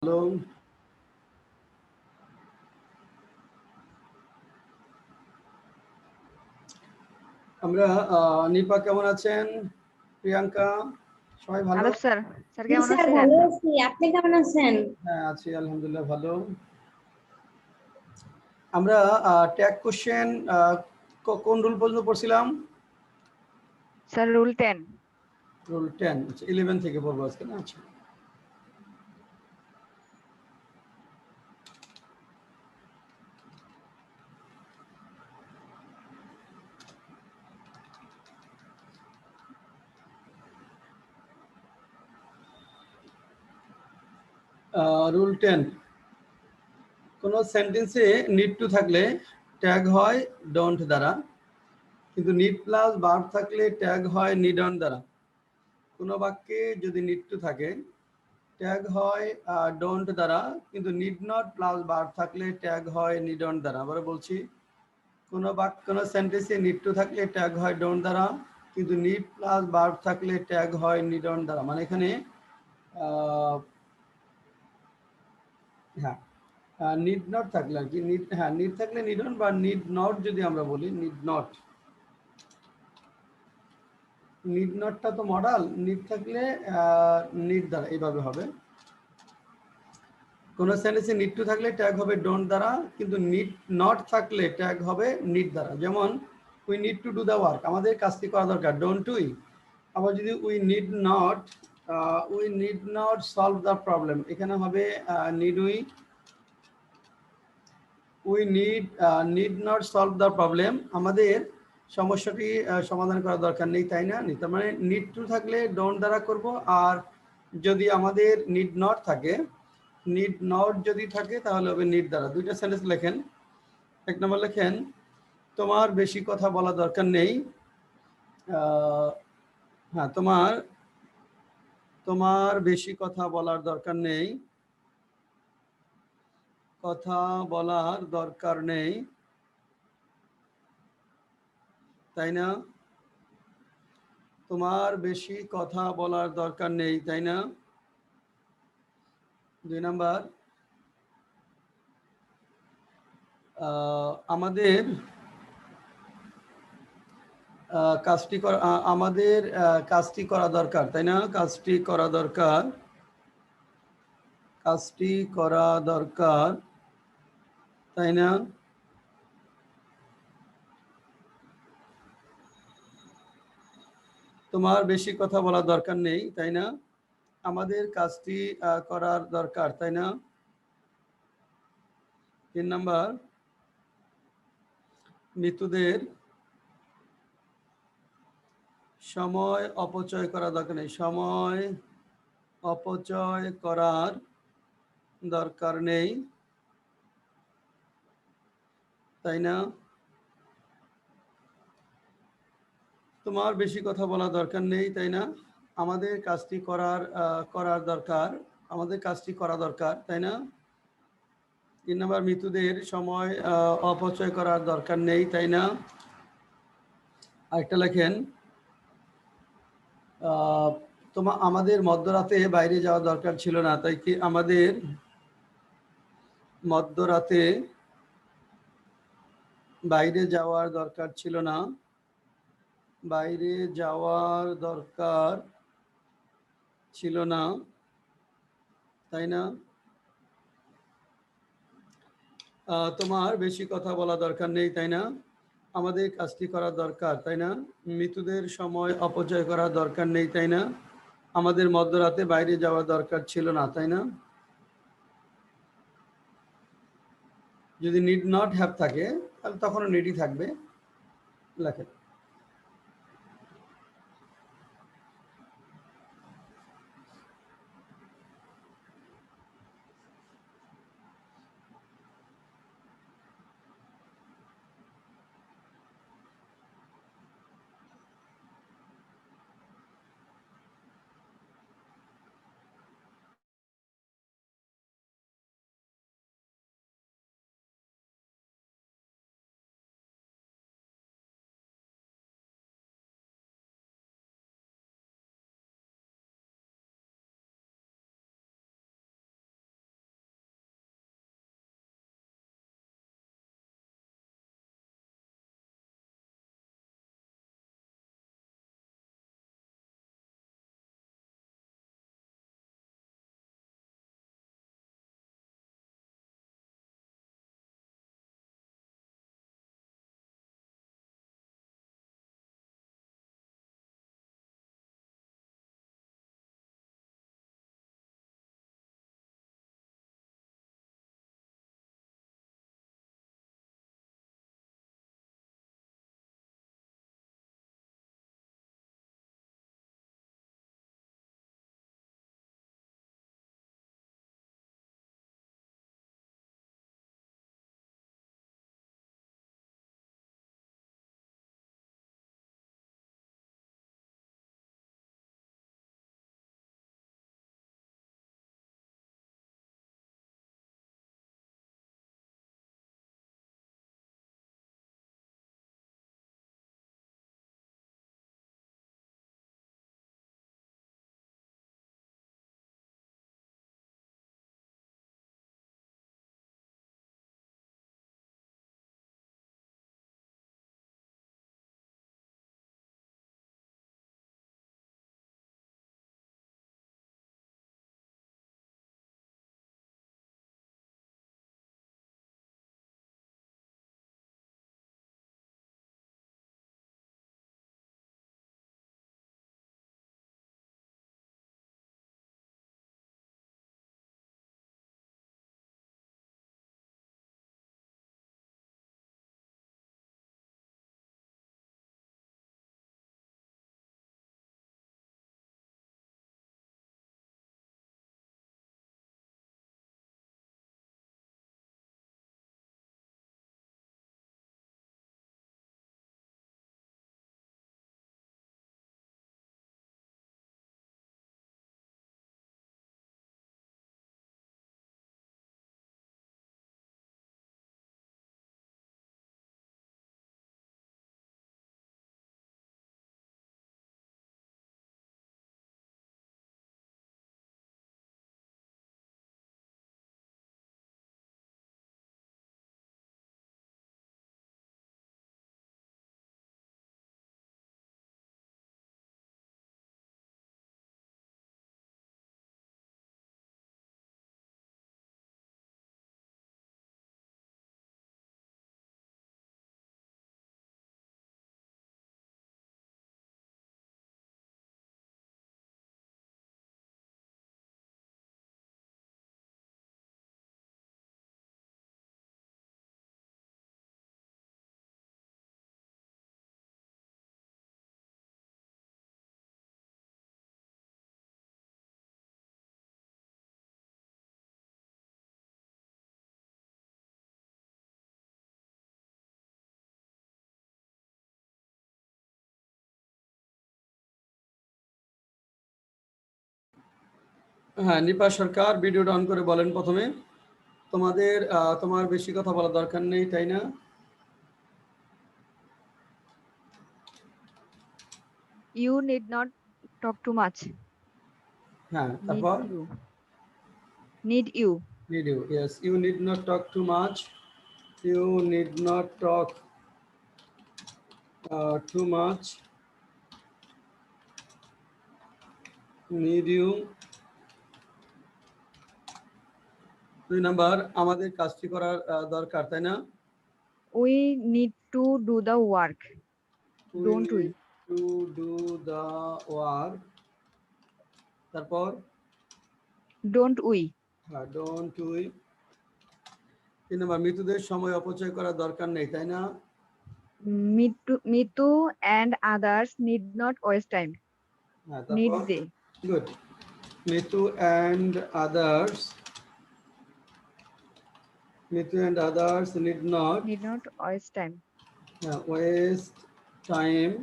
Hello. আমরা নিপা কেমন আছেন? প্রিয়াঙ্কা সবাই ভালো? আদব স্যার, স্যার জি কেমন স্যার, আছেন? ভালো আছি। আপনি কেমন আছেন? হ্যাঁ, আছি আলহামদুলিল্লাহ ভালো। আমরা ট্যাগ কোশ্চেন কোন রুল পর্যন্ত পড়ছিলাম? Sir rule 10। রুল 10, 11 থেকে পড়বো আজকে না? আচ্ছা। রুল 10, কোনো সেন্টেন্সে নিড টু থাকলে ট্যাগ হয় ডোন্ট দ্বারা, কিন্তু নিড প্লাস ভার্ব থাকলে ট্যাগ হয় নিড অন দ্বারা। কোনো বাক্যে যদি নিড টু থাকে ট্যাগ হয় ডোন্ট দ্বারা, কিন্তু নিড নট প্লাস ভার্ব থাকলে ট্যাগ হয় নিড অন দ্বারা। আবার বলছি, কোনো সেন্টেন্সে নিড টু থাকলে ট্যাগ হয় ডোন্ট দ্বারা, কিন্তু নিড প্লাস ভার্ব থাকলে ট্যাগ হয় নিড অন দ্বারা। মানে এখানে হ্যাঁ, নিড নট থাকলে আর কি, নিড থাকলে নিড অন, বা নিড নট যদি আমরা বলি নিড নটটা তো মডাল, নিড থাকলে নিড দ্বারা, এইভাবে হবে। কোন সেন্টেন্সে নিড টু থাকলে ট্যাগ হবে ডোন্ট দ্বারা, কিন্তু নিড নট থাকলে ট্যাগ হবে নিড দ্বারা। যেমন we need to do the work, আমাদের কাজটি করা দরকার, ডোন্ট উই। আবার যদি we need not solve the problem, এখানে হবে need we need not solve the problem, আমাদের সমস্যাটি সমাধান করার দরকার নেই, তাই না? তার মানে নিড টু থাকলে ডোন্ট দ্বারা করব, আর যদি আমাদের নিড নট থাকে, নিড নট যদি থাকে তাহলে হবে নিড দ্বারা। দুইটা সেন্টেন্স লেখেন। এক নম্বর লেখেন, তোমার বেশি কথা বলা দরকার নেই। হ্যাঁ, তোমার বেশি কথা বলার দরকার নেই, কথা বলার দরকার নেই, তাই না? তোমার বেশি কথা বলার দরকার নেই, তাই না? দুই নাম্বার, আমাদের কাজটি করা দরকার, তাই না? কাজটি করা দরকার, তাই না? তোমার বেশি কথা বলার দরকার নেই, তাই না? আমাদের কাজটি করার দরকার, তাই না? তিন নাম্বার, মৃতদের সময় অপচয় করা দরকার নেই, সময় অপচয় করার দরকার নেই, তাই না? তোমার বেশি কথা বলা দরকার নেই, তাই না? আমাদের কাজটি করা দরকার, তাই না? তিন নম্বর, মৃতদের সময় অপচয় করার দরকার নেই, তাই না? আরেকটা লেখেন, আমাদের মধ্যরাতে বাইরে যাওয়া দরকার ছিল না, তাই কি আমাদের মধ্যরাতে বাইরে যাওয়ার দরকার ছিল না, বাইরে যাওয়ার দরকার ছিল না, তাই না? তোমার বেশি কথা বলা দরকার নেই, তাই না? আমাদের কাজটি করা দরকার, তাই না? মৃতদের সময় অপচয় করা দরকার নেই, তাই না? আমাদের মধ্যরাতে বাইরে যাওয়া দরকার ছিল না, তাই না? যদি নিড নট হ্যাভ থাকে তাহলে তখনও নিডই থাকবে, লেখেন। হ্যাঁ, নিপা সরকার ভিডিওটা অন করে বলেন প্রথমে। তোমার বেশি কথা বলার দরকার নেই, তাই না? You need not talk too much. হ্যাঁ, Need তারপর you. Need you. need you. Yes, you need not talk too much. You need not talk too much. Need you. 2 number, আমাদের কাজটি করার দরকার, তাই না? We need to do the work. We Don't we? need to do the work. তারপর Don't we? Don't we. 3 number, মৃতদের সময় অপচয় করার দরকার নেই, তাই না? Me too and others need not waste time. হ্যাঁ, Need তারপর they? Good. Mitu and others need not Need not waste time. waste time.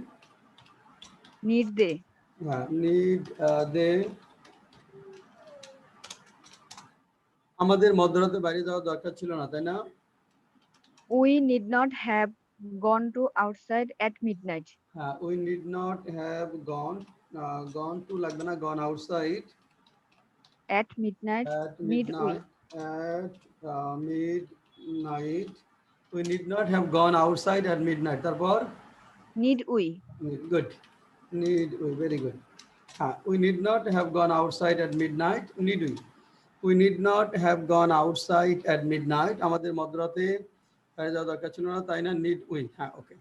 Need they? Need they. আমাদের মধ্যরাতে বাইরে যাওয়ার দরকার ছিল না, তাই না? We need not have gone to outside at midnight. We need not have gone to লাগবে না, gone outside At midnight. at Need we? midnight. At midnight. We need not have gone outside at midnight. তারপর Need we? good. Need we, very good. We need not have gone outside at midnight. Need we? We need not have gone outside at midnight. আমাদের মধ্যরাতে বাইরে যাওয়ার দরকার ছিল না, তাই না? Need we. হ্যাঁ, ওকে।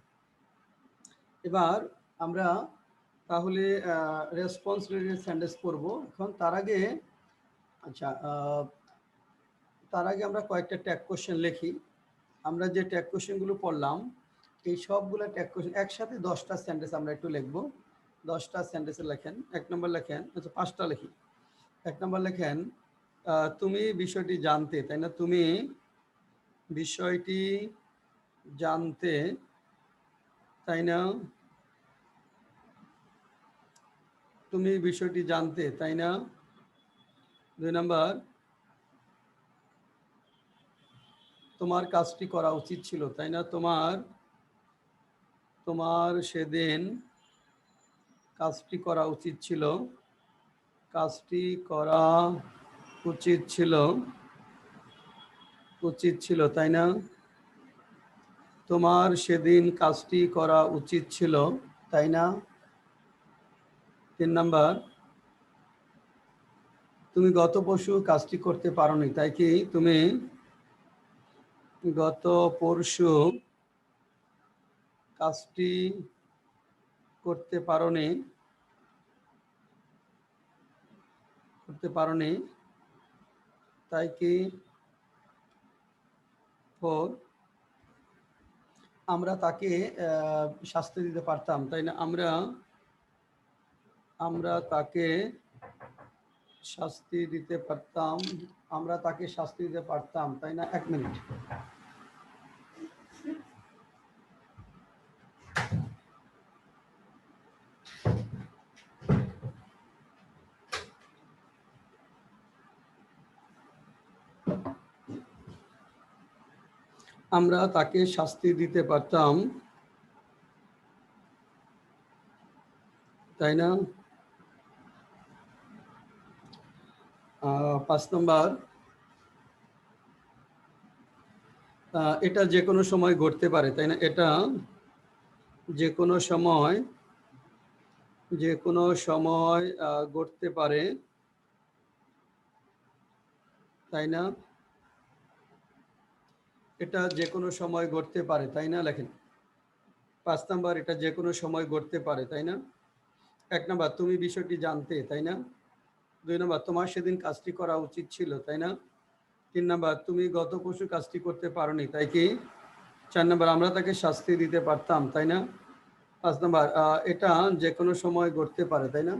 এবার আমরা তাহলে রেসপন্স রিলেটেড সেন্টেন্স করব। এখন তার আগে আমরা কয়েকটা ট্যাগ কোশ্চেন লিখি। আমরা যে ট্যাগ কোশ্চেনগুলো পড়লাম, এই সবগুলো ট্যাগ কোশ্চেন একসাথে 10টা সেন্টেন্স আমরা একটু লিখব। 10টা সেন্টেন্সে লেখেন। 1 নম্বর লেখেন, 5টা লিখি। 1 নম্বর লেখেন, তুমি বিষয়টি জানতে, তাই না? তুমি বিষয়টি জানতে, তাই না? তুমি বিষয়টি জানতে, তাই না? 2 নম্বর, তোমার কাজটি করা উচিত ছিল, তাই না? তোমার সেদিন কাজটি করা উচিত ছিল। কাজটি করা উচিত ছিল, তাই না? তোমার সেদিন কাজটি করা উচিত ছিল, তাই না? 3 নাম্বার, তুমি গত পরশু কাজটি করতে পারোনি, তাই কি? তুমি গত পরশু কাজটি করতে পারোনি, তাই কি? 4, আমরা তাকে শাস্তি দিতে পারতাম, তাই না? আমরা তাকে শাস্তি দিতে পারতাম, তাই না? 1 মিনিট। আমরা তাকে শাস্তি দিতে পারতাম, তাই না? 5 নম্বর, এটা যে কোনো সময় ঘটতে পারে, তাই না? এটা যে কোনো সময় ঘটতে পারে, তাই না? এটা যে কোনো সময় ঘটতে পারে, তাই না? লেখেন। 5 নাম্বার, এটা যে কোনো সময় ঘটতে পারে, তাই না? 1 নাম্বার, তুমি বিষয়টি জানতে, তাই না? 2 নাম্বার, তোমার সেদিন কাজটি করা উচিত ছিল, তাই না? 3 নাম্বার, তুমি গত পরশু কাজটি করতে পারোনি, তাই কি? 4 নাম্বার, আমরা তাকে শাস্তি দিতে পারতাম, তাই না? 5 নাম্বার, এটা যে কোনো সময় ঘটতে পারে, তাই না?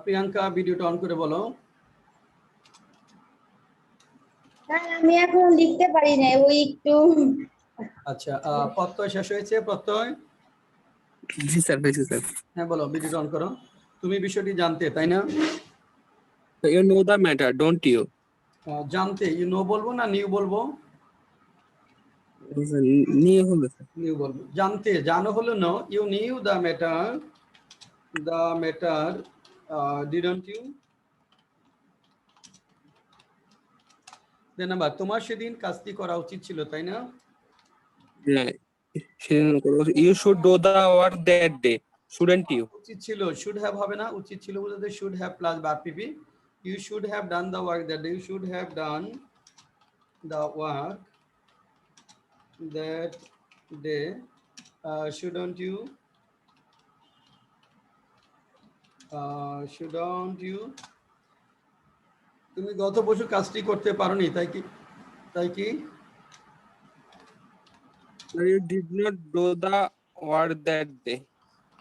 প্রিয়াঙ্কা ভিডিওটা অন করে বলো। স্যার আমি এখন লিখতে পারি না, ওই একটু আচ্ছা, প্রত্যয় শেষ হয়েছে? প্রত্যয়, জি স্যার, হয়েছে স্যার। হ্যাঁ বলো, ভিডিওটা অন করো। তুমি বিষয়টি জানতে, তাই না? You know the matter, don't you? জানতে ইউ নো বলবো না নিউ বলবো? নিয়ে হলো স্যার। নিউ বলবো। জানতে, জানো হলো no, you knew the matter didn't you? Then আবার তোমার সেদিন কাজটি করা উচিত ছিল, তাই না? You should do the work that day, shouldn't you? উচিত ছিল, শুড হ্যাভ হবে না, উচিত ছিল বলতে should have plus verb PP. You should have done the work that day, you should have done the work that day, shouldn't you? Shouldn't you? তুমি গত বছর কাজটি করতে পারোনি, তাই কি? You did not do the work that day,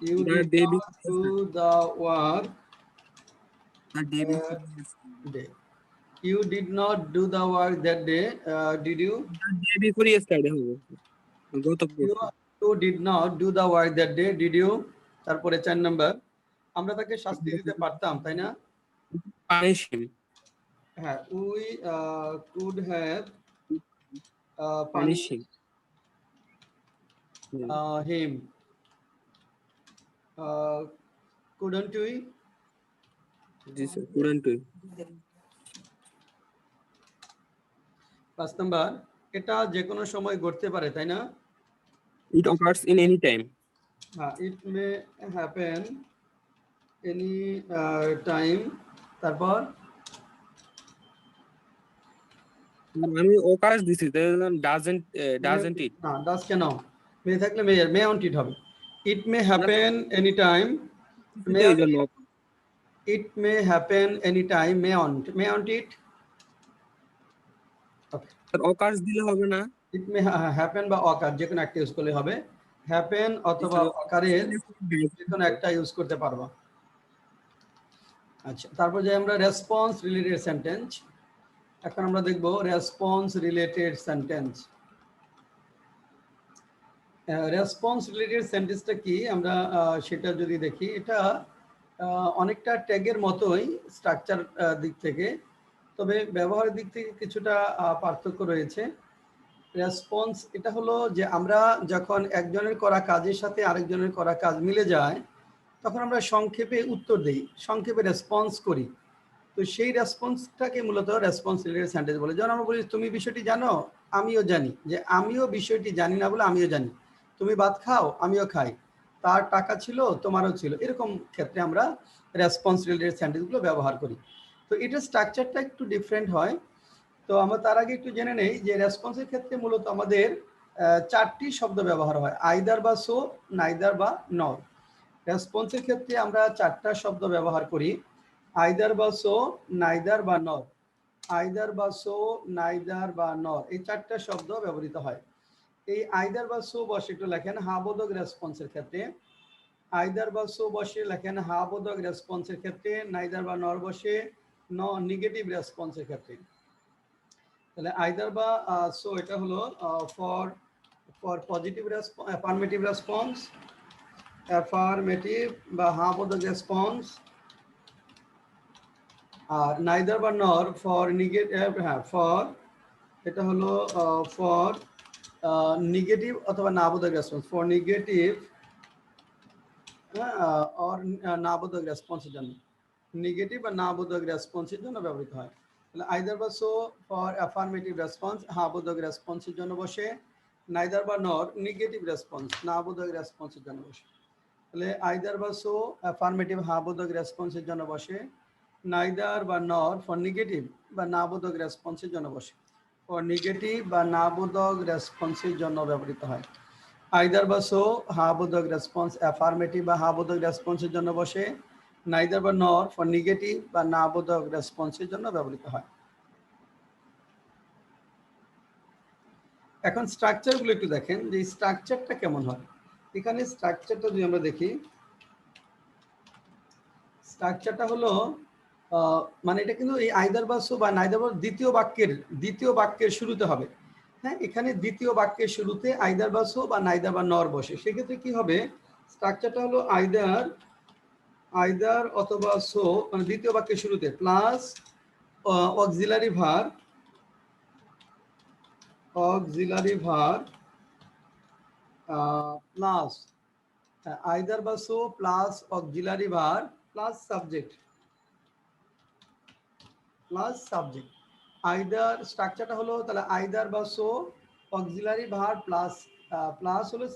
You the did day not do the work that day. You did not do the work that day, did you? Day before yesterday হবে গত পরশু। You did not do the work that day, did you? তারপরে 4 number, আমরা তাকে শাস্তি দিতে পারতাম, তাই না? পানিশ হিম, হ্যাঁ, we could have punish him. him. Couldn't we? জি স্যার, কুডন্ট ইউ? 5 নাম্বার, এটা যে কোনো সময় ঘটতে পারে, তাই না? It occurs in any time. হ্যাঁ, it may happen any time. তারপর আমি অকার্স দিছি, ডাজন্ট ইট? না, ডাস কেন? মে থাকলে মে অন্ট ইট হবে। It may happen any time, এই জন্য it may happen any time, may won't it. Sir occurs দিলে হবে না? ইট মে হ্যাপেন বা অকার যে কোনো একটা ইউজ করলে হবে। হ্যাপেন অথবা অকারের যে কোনো একটা ইউজ করতে পারবো। আচ্ছা, তারপর যে আমরা রেসপন্স রিলেটেড সেন্টেন্স, এখন আমরা দেখব response related sentence. Response related সেন্টেন্সটা কি আমরা সেটা যদি দেখি, এটা অনেকটা ট্যাগের মতোই স্ট্রাকচার দিক থেকে, তবে ব্যবহারের দিক থেকে কিছুটা পার্থক্য রয়েছে। রেসপন্স এটা হলো যে আমরা যখন একজনের করা কাজের সাথে আরেকজনের করা কাজ মিলে যায়, তখন আমরা সংক্ষেপে উত্তর দিই, সংক্ষেপে রেসপন্স করি। তো সেই রেসপন্সটাকে মূলত রেসপন্স রিলেটেড সেন্টেন্স বলে। যেমন আমরা বলি তুমি বিষয়টি জানো, আমিও জানি, যে আমিও বিষয়টি জানি না বলে আমিও জানি। তুমি ভাত খাও, আমিও খাই। তার টাকা ছিল, তোমারও ছিল। এরকম ক্ষেত্রে আমরা রেসপন্স রিলেটেড সেন্টেন্সগুলো ব্যবহার করি। তো এটার স্ট্রাকচারটা একটু ডিফারেন্ট হয়। তো আমরা তার আগে একটু জেনে নেই যে রেসপন্সের ক্ষেত্রে মূলত আমাদের 4টি শব্দ ব্যবহার হয়, আইদার বা সো, নাইদার বা নর। রেসপন্সের ক্ষেত্রে আমরা 4টা শব্দ ব্যবহার করি, আইদার বা সো, নাইদার বা নর। আইদার বা সো, নাইদার বা নর, এই 4টা শব্দ ব্যবহৃত হয়। এই আইদার বা সো বসে একটু লেখেন হাবোধক রেসপন্সের ক্ষেত্রে, আইদার বা সো বসে লেখেন হাবোধক রেসপন্সের ক্ষেত্রে, নাইদার বা নর বসে নেগেটিভ রেসপন্সের ক্ষেত্রে। তাহলে আইদার বা সো এটা হলো for positive response, affirmative response, affirmative বা হাবোধক রেসপন্স। আর নাইদার বা নর ফর নেগেটিভ, হ্যাঁ ফর, এটা হলো ফর নেগেটিভ অথবা নাবোধক রেসপন্স, ফর নেগেটিভ অর নাবোধক রেসপন্সের জন্য, নেগেটিভ বা নাবোধক রেসপন্সের জন্য ব্যবহৃত হয়। তাহলে আইদার বা সো ফর অ্যাফার্মেটিভ রেসপন্স, হাবোধক রেসপন্সের জন্য বসে। নাইদার বা নর নেগেটিভ রেসপন্স, নাবোধক রেসপন্সের জন্য বসে। তাহলে আইদার বা সো অ্যাফার্মেটিভ হাবোধক রেসপন্সের জন্য বসে, নাইদার বা নর ফর নেগেটিভ বা নাবোধক রেসপন্সের জন্য বসে, ফর নেগেটিভ বা নাবোধক রেসপন্সের জন্য ব্যবহৃত হয়। আইদার বা সো হাবোধক রেসপন্স অ্যাফার্মেটিভ বা হাবোধক রেসপন্সের জন্য বসে, নাইদার বা নর ফর নেগেটিভ বা নাবোধক রেসপন্সের জন্য ব্যবহৃত হয়। এখন স্ট্রাকচারগুলো একটু দেখেন যে স্ট্রাকচারটা কেমন হয়। এখানে স্ট্রাকচারটা যদি আমরা দেখি, স্ট্রাকচারটা হলো মানে এটা কিন্তু এই আইদার বা সো বা নাইদার বা দ্বিতীয় বাক্যের শুরুতে হবে। হ্যাঁ, এখানে দ্বিতীয় বাক্যের শুরুতে আইদার বা সো বা নাইদার বা নর বসে। সেক্ষেত্রে কি হবে, স্ট্রাকচারটা হলো আইদার অথবা সো, মানে দ্বিতীয় বাক্যের শুরুতে plus auxiliary verb plus either বা so plus auxiliary verb plus subject either. স্ট্রাকচারটা হলো তাহলে আইদার বা সো অক্সিলারি ভার্ব প্লাস হলো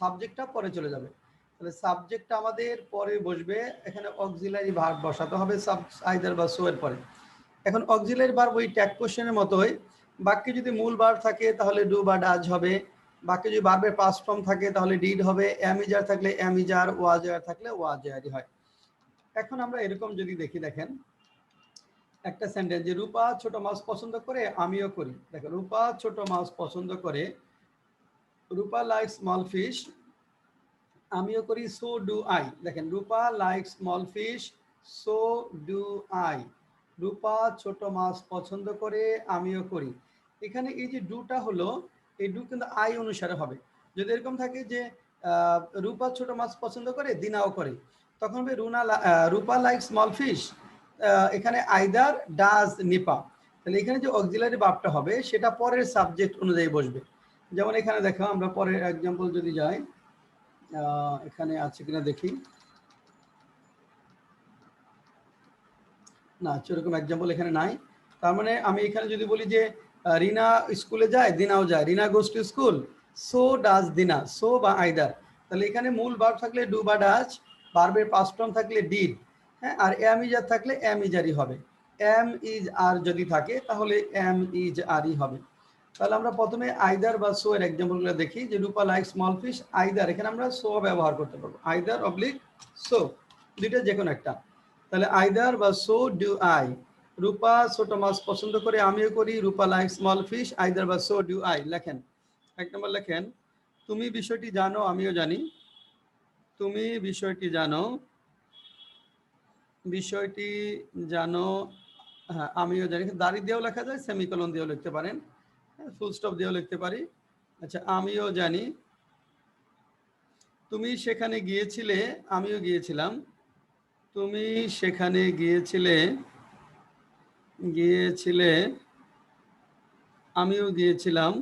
সাবজেক্টটা পরে চলে যাবে। তাহলে সাবজেক্টটা আমাদের পরে বসবে, এখানে অক্সিলারি ভার্ব বসাতে হবে আইদার বা সো এর পরে। এখন অক্সিলারি ভার্ব ওই ট্যাগ কোশ্চেনের মতোই, বাক্যে যদি মূল ভার্ব থাকে তাহলে ডু বা ডাজ হবে, বাক্যে যদি ভার্বের পাস্ট ফর্ম থাকে তাহলে ডিড হবে, অ্যামিজার থাকলে অ্যামিজার, ওয়াজার থাকলে ওয়াজারই হয়। এখন আমরা এরকম যদি দেখেন একটা সেন্টেন্স যে রূপা ছোট মাছ পছন্দ করে, আমিও করি। দেখো, রূপা ছোট মাছ পছন্দ করে, রূপা লাইক স্মল ফিশ, আমিও করি, সো ডু আই। দেখেন, Rupa like small fish, so do I. Rupa ছোট মাছ পছন্দ করে, আমিও করি। এখানে এই যে ডুটা হলো, এই ডু কিন্তু আই অনুসারে হবে। যদি এরকম থাকে যে রূপা ছোট মাছ পছন্দ করে, দিনাও করে, তখন হবে রূপা লাইক স্মল ফিশ, এখানে আইদার ডাজ নিপা। তাহলে এখানে যে অক্সিলারি ভার্বটা হবে সেটা পরের সাবজেক্ট অনুযায়ী বসবে। যেমন এখানে দেখো, আমরা পরের এক্সাম্পল যদি যাই, এখানে আছে কিনা দেখি, না সেরকম এক্সাম্পল এখানে নাই। তার মানে আমি এখানে যদি বলি যে রিনা স্কুলে যায়, দিনাও যায়, Rina goes to school, so does Dina, so বা আইদার। তাহলে এখানে মূল ভার্ব থাকলে ডু বা ডাজ, ভার্বের পাস্ট ফর্ম থাকলে ডিড, হ্যাঁ, আর এম ইজার থাকলে এম ইজারই হবে। এম ইজ আর যদি থাকে তাহলে এম ইজ আরই হবে। তাহলে আমরা প্রথমে আইদার বা সো এর এক্সাম্পলগুলো দেখি। যে রূপা লাইক স্মল ফিশ, আইদার, এখানে আমরা সো ব্যবহার করতে পারবো, আইদার অবলিক সো, দুইটা যে কোনো একটা। তাহলে আইদার বা সো ডু আই। রূপা ছোট মাছ পছন্দ করে, আমিও করি, রূপা লাইক স্মল ফিশ, আইদার বা সো ডু আই। লেখেন, এক নম্বর লেখেন, তুমি বিষয়টি জানো, আমিও জানি। তুমি বিষয়টি জানো, হ্যাঁ আমিও জানি। দাড়ি দিয়েও লেখা যায়, সেমিকোলন দিয়েও লিখতে পারেন, ফুল স্টপ দিয়েও লিখতে পারি। আচ্ছা, আমিও জানি। তুমি সেখানে গিয়েছিলে, আমিও গিয়েছিলাম। তুমি সেখানে গিয়েছিলে, আমিও গিয়েছিলাম।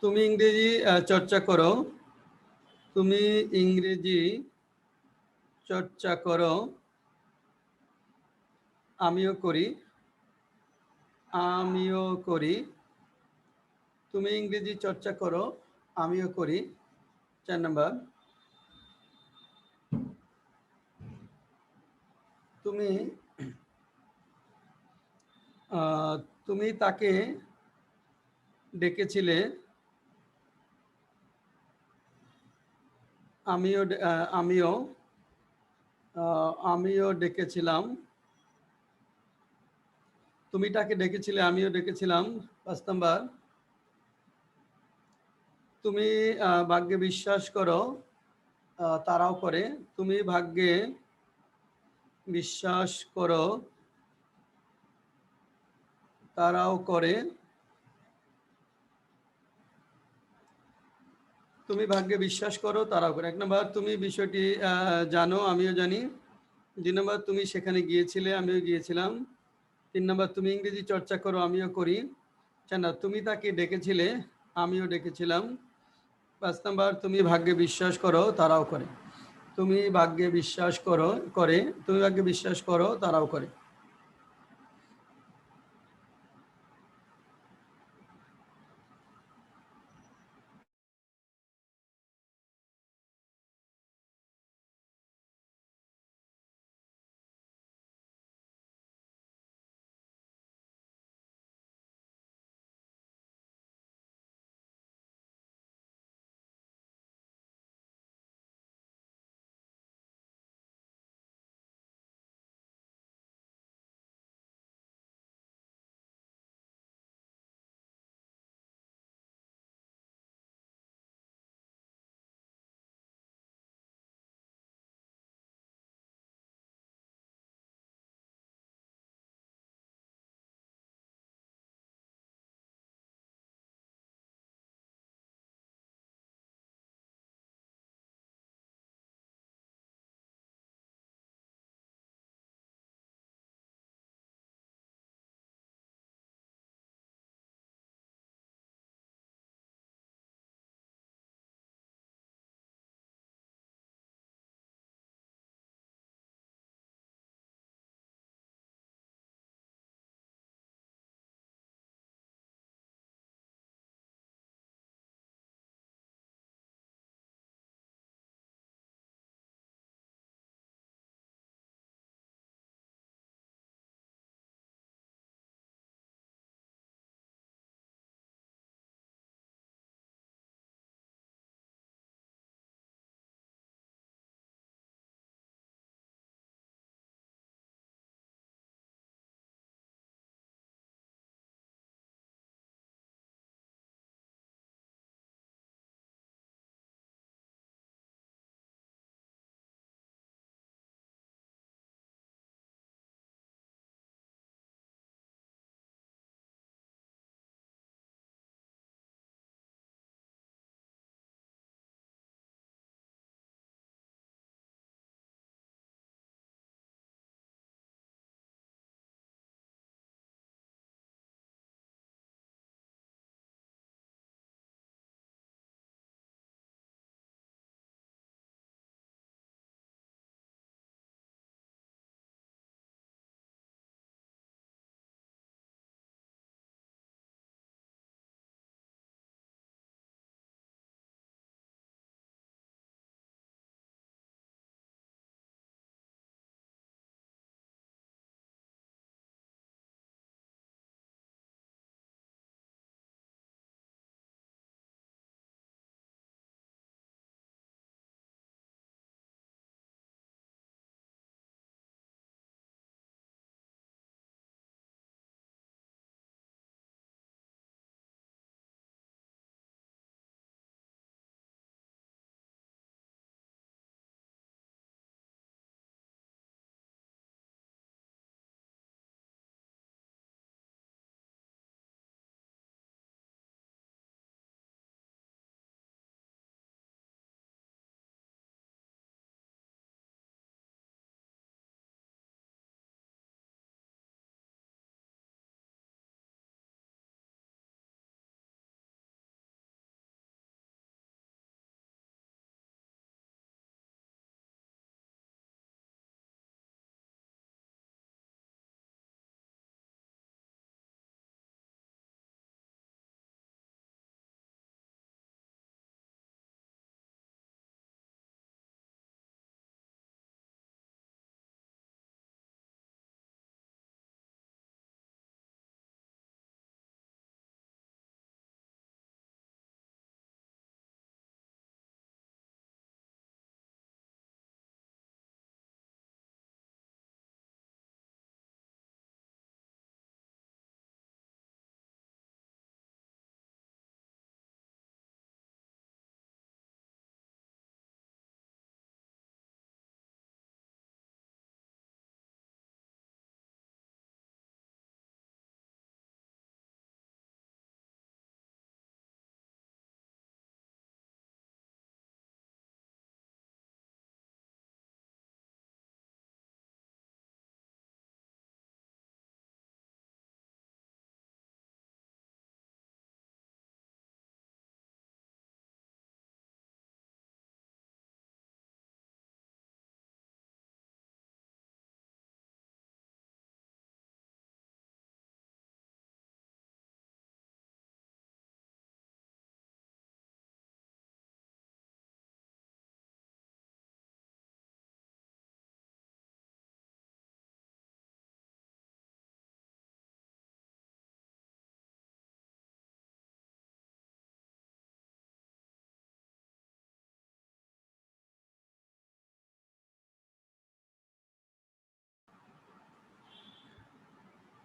তুমি ইংরেজি চর্চা করো, তুমি ইংরেজি চর্চা করো, আমিও করি। তুমি ইংরেজি চর্চা করো, আমিও করি। 4 নম্বর, তুমি তুমি তাকে ডেকেছিলে, আমিও ডেকেছিলাম। তুমি তাকে ডেকেছিলে, আমিও ডেকেছিলাম। 5 নম্বর, তুমি ভাগ্যে বিশ্বাস করো, তারাও করে। তুমি ভাগ্যে বিশ্বাস করো, তারাও করে। তুমি ভাগ্যে বিশ্বাস করো, তারাও করে। 1 নম্বর, তুমি বিষয়টি জানো, আমিও জানি। 2 নম্বর, তুমি সেখানে গিয়েছিলে, আমিও গিয়েছিলাম। 3 নম্বর, তুমি ইংরেজি চর্চা করো, আমিও করি। 4 নম্বর, তুমি তাকে ডেকেছিলে, আমিও ডেকেছিলাম। 5 নম্বর, তুমি ভাগ্যে বিশ্বাস করো, তারাও করে। তুমি ভাগ্যে বিশ্বাস করো, তারাও করে।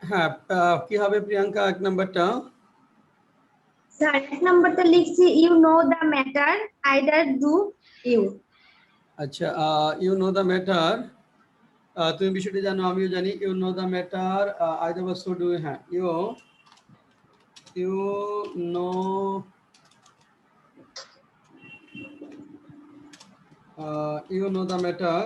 হ্যাঁ, কি হবে প্রিয়াঙ্কা এক নাম্বারটা? স্যার 1 নাম্বারটা লিখছি you know the matter either do you. আচ্ছা, ইউ নো দ্য ম্যাটার, তুমি বিষয়টি জানো, আমিও জানি। You know the matter either বা সো ডু। হ্যাঁ, you know you know the matter,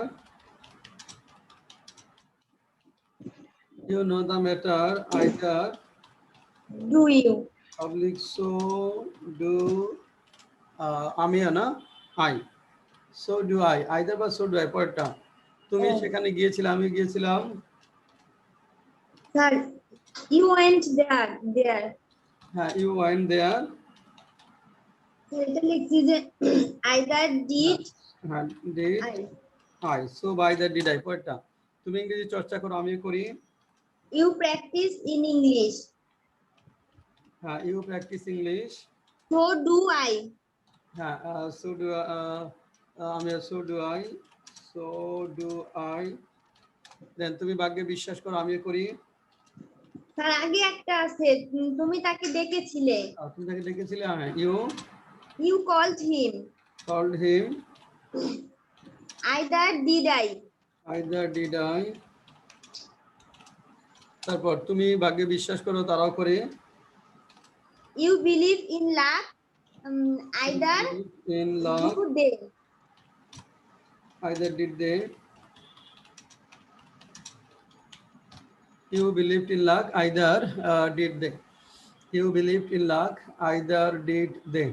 you know the matter either do you. oblique so do আমিও না, I, so do I, either বা so do I পরেরটা। তুমি সেখানে গিয়েছিলে, আমি গিয়েছিলাম। স্যার ইউ ওয়েন্ট দেয়ার দেয়ার। হ্যাঁ, you went there। স্যার এটা লিখছি যে আইদার ডিড হ্যাঁ, did I. I, so by the did I পরেরটা। তুমি ইংরেজি চর্চা করো, আমিও করি। You practice in English. হ্যাঁ, you practice English। So do I. হ্যাঁ, so do আমি so do I, so do I। দেন তুমি ভাগ্যে বিশ্বাস করো, আমিও করি। স্যার আগে একটা আছে তুমি তাকে ডেকেছিলে। তুমি তাকে ডেকেছিলে। হ্যাঁ, you you called him. called him, either did I. either did I। তারপর তুমি ভাগ্যে বিশ্বাস করো, তারাও করে। You believe in luck either in luck, do they. either did they। you believed in luck, either did they। you believed in luck, either did they।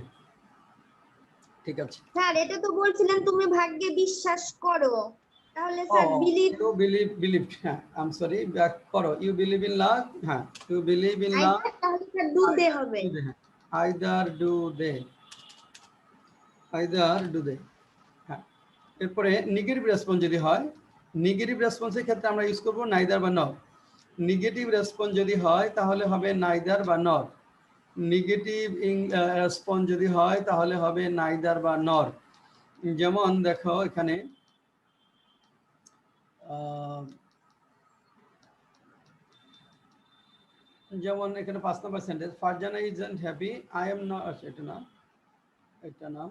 ঠিক আছে। Sir এটা তো বলছিলেন তুমি ভাগ্যে বিশ্বাস করো, তাহলে স্যার বিলিভ you believed, হ্যাঁ, I'm sorry, back করো। you believe in luck, হ্যাঁ, you believe in luck, either, তাহলে স্যার ডু দে হবে। either do they, either do they। হ্যাঁ, এরপরে নেগেটিভ রেসপন্স যদি হয়, নেগেটিভ রেসপন্সের ক্ষেত্রে আমরা ইউজ করব নাইদার বা নট। নেগেটিভ রেসপন্স যদি হয় তাহলে হবে নাইদার বা নট। নেগেটিভ রেসপন্স যদি হয় তাহলে হবে নাইদার বা নট। যেমন দেখো এখানে যেমন এখানে 5 নম্বর sentence, Farzana isn't happy, I am not. আচ্ছা, এটা না, এটা না।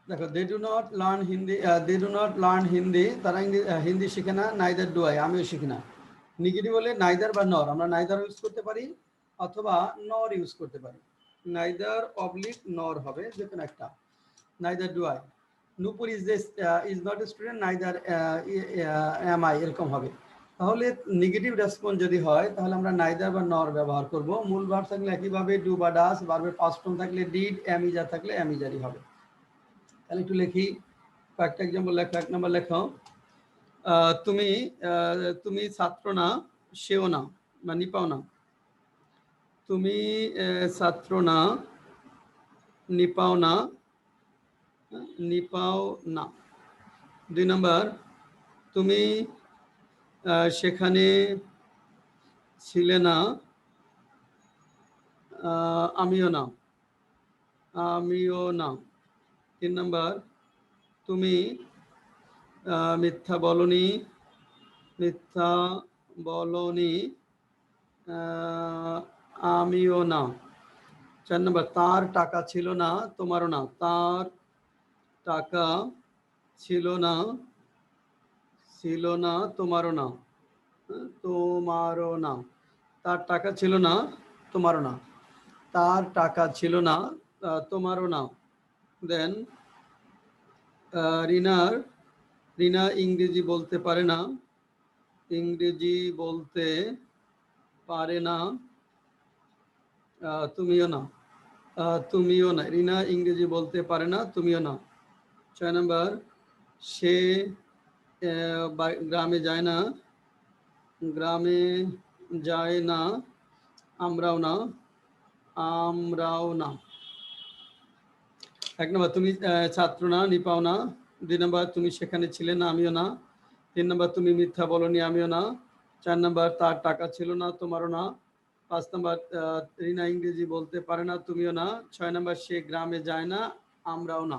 দেখো, they do not learn Hindi, they do not learn Hindi, তারা হিন্দি শিখে না। নাইদার ডু আই, আমিও শিখি না। নেগেটিভ হলে নাইদার বা নর, আমরা নাইদার ইউজ করতে পারি অথবা নর ইউজ করতে পারি। নাইদার অবলিক নর হবে, যে কোনো একটা। Neither do I, Nupur is not a student, neither am I, এরকম হবে। তাহলে নেগেটিভ রেসপন্স যদি হয় তাহলে আমরা নাইদার বা নর ব্যবহার করব। মূল ভার্ব থাকলে একইভাবে ডু বা ডাস, ভার্বের পাস্ট ফর্ম থাকলে ডিড, অ্যামিজার থাকলে অ্যামিজারই হবে। তাহলে একটু লিখি, কয়েকটা এক্সাম্পল লেখো। 1 নম্বর লেখো, তুমি তুমি ছাত্র না, সেও না বা নিপাও না। তুমি ছাত্র না, নিপাও না, নিপাও না। 2 নম্বর, তুমি সেখানে ছিলে না, আমিও না, আমিও না। 3 নম্বর, তুমি মিথ্যা বলনি, মিথ্যা বলনি, আমিও না। 4 নম্বর, তার টাকা ছিল না, তোমারও না। তার টাকা ছিল না, ছিল না, তোমারও না, তোমারও না। তার টাকা ছিল না, তোমারও না। তার টাকা ছিল না, তোমারও না। দেন রিনা ইংরেজি বলতে পারে না, ইংরেজি বলতে পারে না, তুমিও না, তুমিও না। রিনা ইংরেজি বলতে পারে না, তুমিও না। 6 নম্বর, সে গ্রামে যায় না, গ্রামে যায় না, আমরাও না, আমরাও না। 1 নম্বর, তুমি ছাত্র না, নিপাও না। 2 নম্বর, তুমি সেখানে ছিলে না, আমিও না। 3 নম্বর, তুমি মিথ্যা বলনি, আমিও না। 4 নাম্বার তার টাকা ছিল না, তোমারও না। 5 নাম্বার রিনা ইংরেজি বলতে পারে না, তুমিও না। 6 নাম্বার সে গ্রামে যায় না, আমরাও না।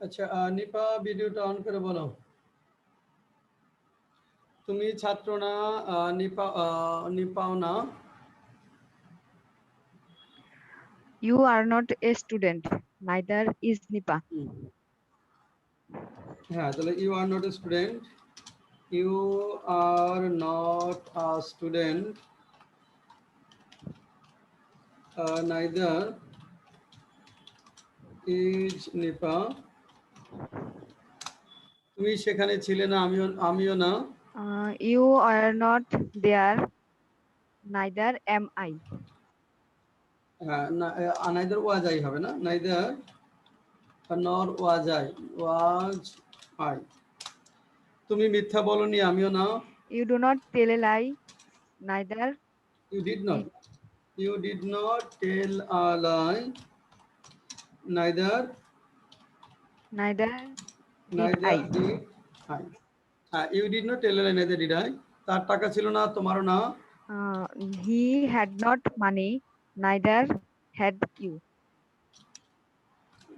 আচ্ছা নিপা ভিডিওটা অন করে বলো। তুমি ছাত্র না, নিপাও না। You are not a student. Neither is Nipa. হ্যাঁ, তাহলে you are not a student, you are not a student, neither is Nipa. তুমি সেখানে ছিলে না, আমিও না। You are not there. Neither am I. হ্যাঁ, নাইদার ওয়াজ আই হবে না, নাইদার নর ওয়াজ আই। তুমি মিথ্যা বলনি, আমিও না। You do not tell a lie. Neither you did not, did you did not tell a lie, neither neither did neither I. Did I. হ্যাঁ, you did not tell a lie, neither did I. তার টাকা ছিল না, তোমারও না। He had not money. Neither had you.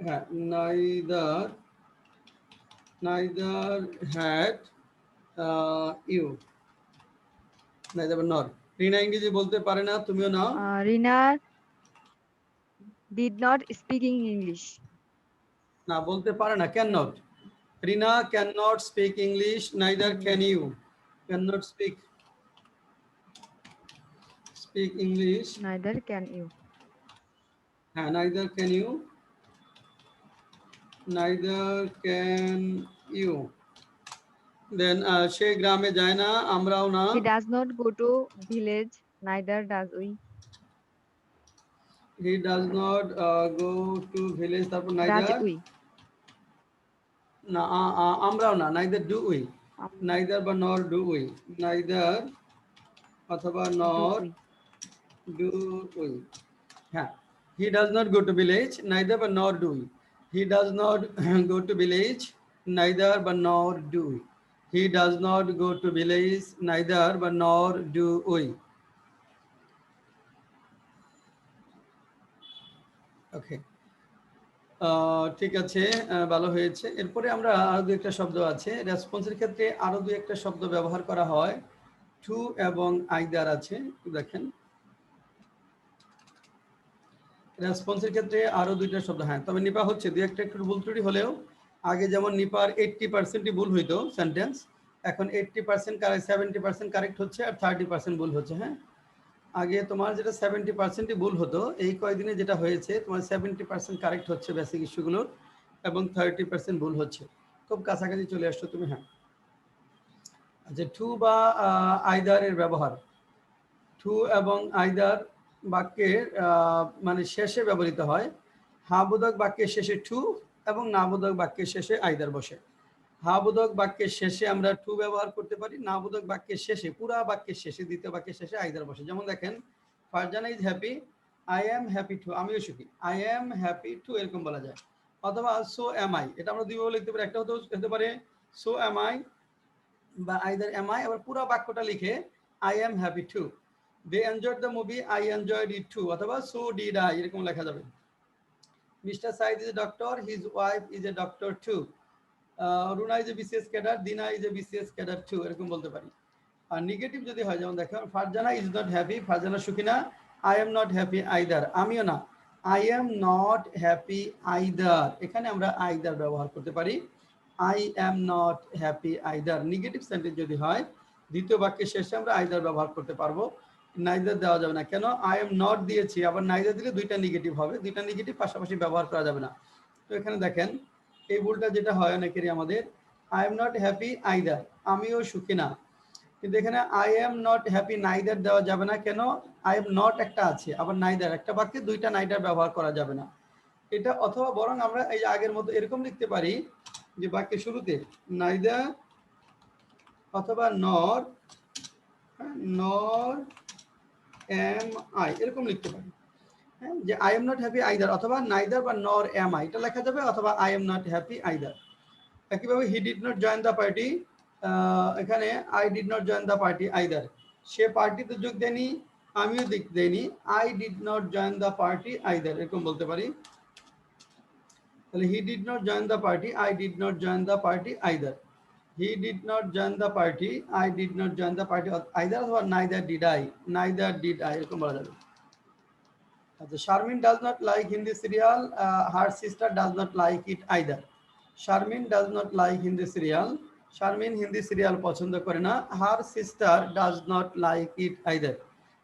হ্যাঁ, neither had you, neither বা not. রিনা ইংরেজি বলতে পারে না, তুমিও না। Rina did not speak in English. না, বলতে পারে না, can not. Rina can not speak English, neither can you. Can not speak English. Neither can you. হ্যাঁ, neither can you, neither can you. Then সে গ্রামে যায় না, আমরাও না। He does not go to village. Neither does we. He does not go to village, তারপর Does neither. we? না, আমরাও না, নাইদার ডু উই। নাইদার বা নর ডু উই, নাইদার অথবা Do nor we? Do we. হ্যাঁ, he does not go to village, neither বা nor do we. He does not go to village, neither বা nor do we. He does not go to village, neither বা nor do we. ওকে, ঠিক আছে, ভালো হয়েছে। এরপরে আমরা আরো দু একটা শব্দ আছে রেসপন্সের ক্ষেত্রে, আরো দু একটা শব্দ ব্যবহার করা হয়। টু এবং আইদার আছে, দেখেন রেসপন্সের ক্ষেত্রে আরো দুইটা শব্দ। হ্যাঁ, তবে নিপা হচ্ছে দুই একটা একটু ভুল ত্রুটি হলেও আগে যেমন নিপার 80%ই ভুল হইতো সেন্টেন্স, এখন 80% 70% কারেক্ট হচ্ছে আর 30% ভুল হচ্ছে। হ্যাঁ, আগে তোমার যেটা 70%ই ভুল হতো, এই কয়েকদিনে যেটা হয়েছে তোমার 70% কারেক্ট হচ্ছে বেসিক ইস্যুগুলোর, এবং 30% ভুল হচ্ছে। খুব কাছাকাছি চলে আসছো তুমি। হ্যাঁ, আচ্ছা, টু বা আইদার এর ব্যবহার। টু এবং আইদার বাক্যের মানে শেষে ব্যবহৃত হয়। হাবোধক বাক্যের শেষে টু এবং নাবোধক বাক্যের শেষে আইদার বসে। হাবোধক বাক্যের শেষে আমরা টু ব্যবহার করতে পারি, নাবোধক বাক্যের শেষে, পুরা বাক্যের শেষে, দ্বিতীয় বাক্যের শেষে আইদার বসে। যেমন দেখেন, Farzana is happy, I am happy two, আমিও সুখী, আই এম হ্যাপি টু এরকম বলা যায়। অথবা সো এম আই, এটা আমরা দুইভাবে লিখতে পারি। একটা হতে পারে সো এম আই বা আইদার এম আই, আবার পুরো বাক্যটা লিখে I am happy too. They enjoyed the movie, I enjoyed it too, অথবা সো ডিড আই, এরকম লেখা যাবে। Mr Sayeed is a doctor, his wife is a doctor too. Runa is a BCS cadre, Dina is a BCS cadre too, এরকম বলতে পারি। আর negative যদি হয়, যেমন দেখো, Farzana is not happy, Farzana সুখী না। I am not happy either, আমিও না। I am not happy either, এখানে আমরা আইদার ব্যবহার করতে পারি। I am not happy either. Negative sentence যদি হয়, দ্বিতীয় বাক্যের শেষে আমরা আইদার ব্যবহার করতে পারবো, নাইদার দেওয়া যাবে না। কেন? আই এম নট দিয়েছি, আবার নাইদার দিলে দুইটা নেগেটিভ হবে, দুইটা নেগেটিভ পাশাপাশি ব্যবহার করা যাবে না। তো এখানে দেখেন এই ভুলটা যেটা হয় অনেকেরই আমাদের, I am not happy either, আমিও সুখী না। কিন্তু এখানে I am not happy neither দেওয়া যাবে না। কেন? আই এম নট একটা আছে, আবার নাইদার, একটা বাক্যে দুইটা নাইদার ব্যবহার করা যাবে না এটা। অথবা বরং আমরা এই আগের মতো এরকম লিখতে পারি যে বাক্যের শুরুতে নাইদার অথবা নর, নর এম আই, এরকম লিখতে পারি। হ্যাঁ, যে I am not happy either, অথবা নাইদার বা নর এম আই, এটা লেখা যাবে, অথবা I am not happy either. একইভাবে he did not join the party, এখানে I did not join the party either, সে পার্টিতে যোগ দেয়নি, আমিও দেয়নি। I did not join the party either, এরকম বলতে পারি। তাহলে he did not join the party, I did not join the party either. He did not join the party, I did not join the party either, অথবা neither did I, neither did I, এরকম বলা যাবে। আচ্ছা, Sharmin does not like Hindi serial, her sister does not like it either. Sharmin does not like Hindi serial, Sharmin Hindi serial পছন্দ করে না। Her sister does not like it either,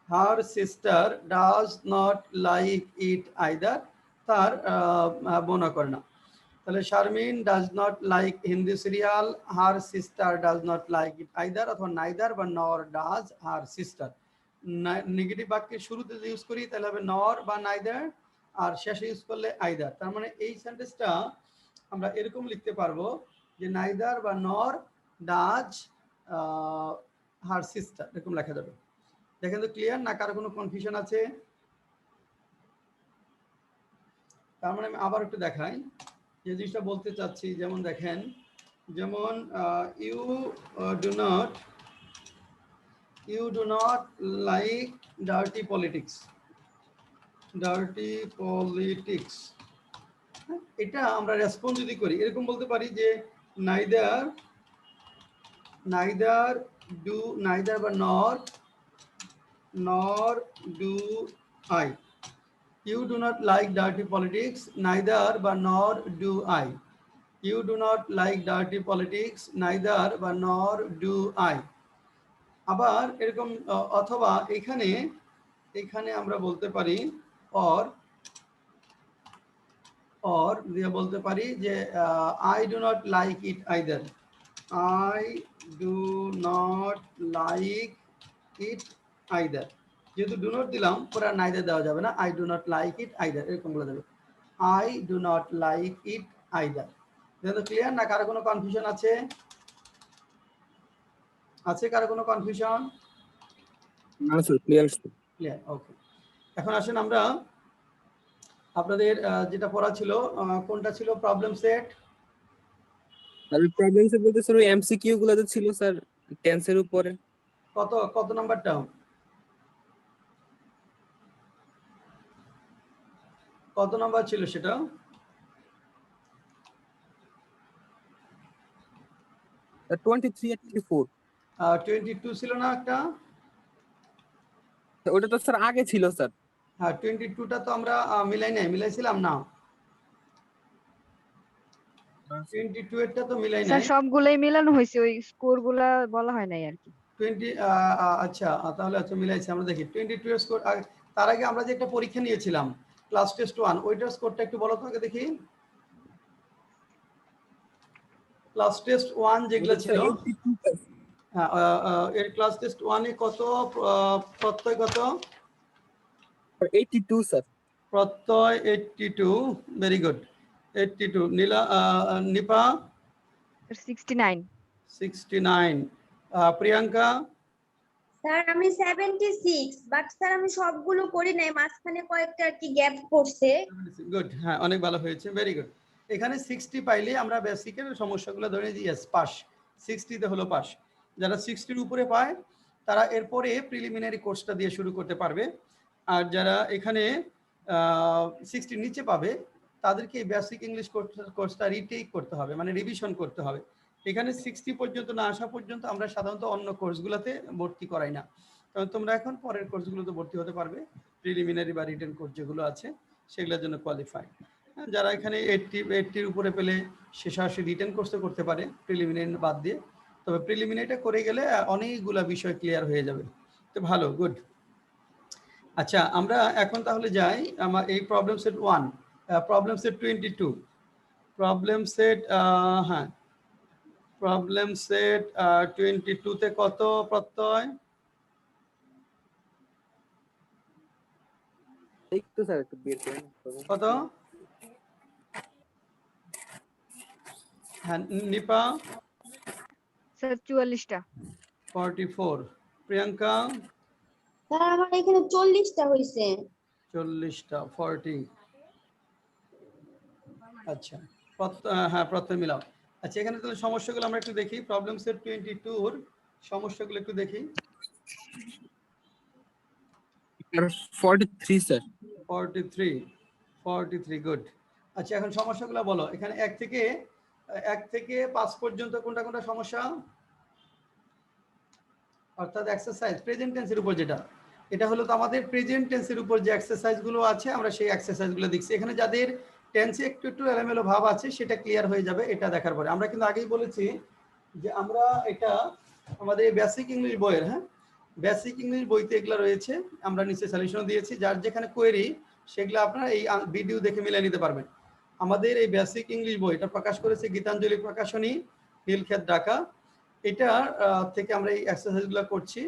her sister does not like it either, তার বোনও করে না। তাহলে Sharmin does not like Hindi serial, her sister does not like it either, অথবা neither বা নর ডাজ হার সিস্টার। নেগেটিভ বাক্যের শুরুতে যদি ইউজ করি তাহলে হবে নর বা নাইদার, আর শেষে ইউজ করলে আইদার। তার মানে এই সেন্টেন্সটা আমরা এরকম লিখতে পারবো যে নাইদার বা নর ডাজ হার সিস্টার, এরকম লেখা যাবে। দেখেন তো ক্লিয়ার না, কারো কোনো কনফিউশন আছে? তার মানে আমি আবার একটু দেখাই যে জিনিসটা বলতে চাচ্ছি। যেমন দেখেন, যেমন you do not like dirty politics, dirty politics. এটা আমরা রেসপন্স যদি করি এরকম বলতে পারি যে নাইদার ডু, নাইদার বা nor do I. You do not like dirty politics, neither but nor do I. You do not like dirty politics, neither but nor do I. আবার এরকম অথবা এখানে আমরা বলতে পারি or দিয়ে বলতে পারি যে I do not like it either. I do not like it either. যেহেতু ডু নট দিলাম, পরে নাইদার দেওয়া যাবে না, I do not like it either, এরকম বলা যাবে I do not like it either. যেহেতু ক্লিয়ার না, কারো কোনো কনফিউশন আছে? কারো কোনো কনফিউশন? না স্যার, ক্লিয়ার। ক্লিয়ার, ওকে। এখন আসেন আমরা আপনাদের যেটা পড়া ছিল, কোনটা ছিল? Problem set. আর প্রবলেম সেট বলতে স্যার ওই এমসিকিউ গুলোতে ছিল স্যার, টেন্সের উপরে। কত নাম্বারটা? কত নাম্বার ছিল সেটা? 23 আর 24। 22 ছিল না একটা? ওটা তো স্যার আগে ছিল স্যার। হ্যাঁ, 22টা তো আমরা মিলাইছিলাম না? 22 এরটা তো মিলাই স্যার নাই। সবগুলোই মিলানো হয়েছে, ওই স্কোর গুলা বলা হয় নাই আর কি। 20 আচ্ছা, তাহলে মিলাইছি। আমরা দেখি 22 এর স্কোর। তার আগে আমরা যে একটা পরীক্ষা নিয়েছিলাম ক্লাস টেস্ট 1, ওইটার স্কোরটা একটু বলো তো আগে দেখি। ক্লাস টেস্ট 1 যেগুলো ছিল, এর ক্লাস টেস্ট 1 এ কত প্রত্যয় কত? 82 sir. Pratyay 82, very good. 82। Nipa 69। 69। Priyanka? Sir আমি 76, বাট স্যার আমি সবগুলো করি নাই, মাঝখানে কয়েকটা আর কি গ্যাপ পড়ছে। গুড, হ্যাঁ, অনেক ভালো হয়েছে, ভেরি গুড। এখানে 60 পাইলে আমরা বেসিকের সমস্যাগুলো ধরে নিই, ইয়েস পাস। 60তে হলো পাস। যারা 60-র উপরে পায় তারা এরপরে প্রিলিমিনারি কোর্সটা দিয়ে শুরু করতে পারবে। আর যারা এখানে 60 নিচে পাবে তাদেরকে বেসিক ইংলিশ কোর্সটা রিটেক করতে হবে, মানে রিভিশন করতে হবে। এখানে 60 পর্যন্ত না আসা পর্যন্ত আমরা সাধারণত অন্য কোর্সগুলোতে ভর্তি করাই না। কারণ তোমরা এখন পরের কোর্সগুলোতে ভর্তি হতে পারবে, প্রিলিমিনারি বা রিটেন কোর্স যেগুলো আছে সেগুলোর জন্য কোয়ালিফাইড। যারা এখানে 80-র উপরে পেলে সে সরাসরি রিটেন কোর্সও করতে পারে প্রিলিমিনারি বাদ দিয়ে। তবে প্রিলিমিনারিটা করে গেলে অনেকগুলা বিষয় ক্লিয়ার হয়ে যাবে। তো ভালো, গুড। আচ্ছা, আমরা এখন তাহলে যাই আমার এই problem set 1, problem set 22। Problem set, হ্যাঁ, প্রবলেম সেট 22-তে কত প্রত্যয়? একটু স্যার একটু বের করেন কত? হ্যাঁ, নিপা? স্যার 44টা। 44। প্রিয়াঙ্কা? স্যার আমার এখানে 40টা হইছে। 40টা, 40। আচ্ছা, হ্যাঁ, প্রত্যয় মিলাও। আচ্ছা, এখানে তাহলে সমস্যাগুলো আমরা একটু দেখি। প্রবলেম সেট 22-র সমস্যাগুলো একটু দেখি। 43 স্যার। 43, গুড। আচ্ছা, এখন সমস্যাগুলো বলো। এখানে 1 থেকে 5 পর্যন্ত কোনটা কোনটা সমস্যা, অর্থাৎ এক্সারসাইজ প্রেজেন্ট টেন্সের উপর যেটা, এটা হলো তো আমাদের প্রেজেন্ট টেন্সের উপর যে এক্সারসাইজগুলো আছে আমরা সেই এক্সারসাইজগুলো দেখছি। এখানে যাদের টেন্সে একটু একটু এলোমেলো ভাব আছে সেটা ক্লিয়ার হয়ে যাবে এটা দেখার পরে। আমরা কিন্তু আগেই বলেছি যে আমরা এটা আমাদের বেসিক ইংলিশ বইয়ের, হ্যাঁ, বেসিক ইংলিশ বইতে এগুলো রয়েছে, আমরা নিচে সলিউশন দিয়েছি, যার যেখানে কোয়েরি সেগুলো আপনারা এই ভিডিও দেখে মিলিয়ে নিতে পারবেন। আমাদের এই বেসিক ইংলিশ বই এটা প্রকাশ করেছে গীতাঞ্জলি প্রকাশনী, নীলক্ষেত, ঢাকা। এটা থেকে আমরা এই এক্সারসাইজগুলো করছি।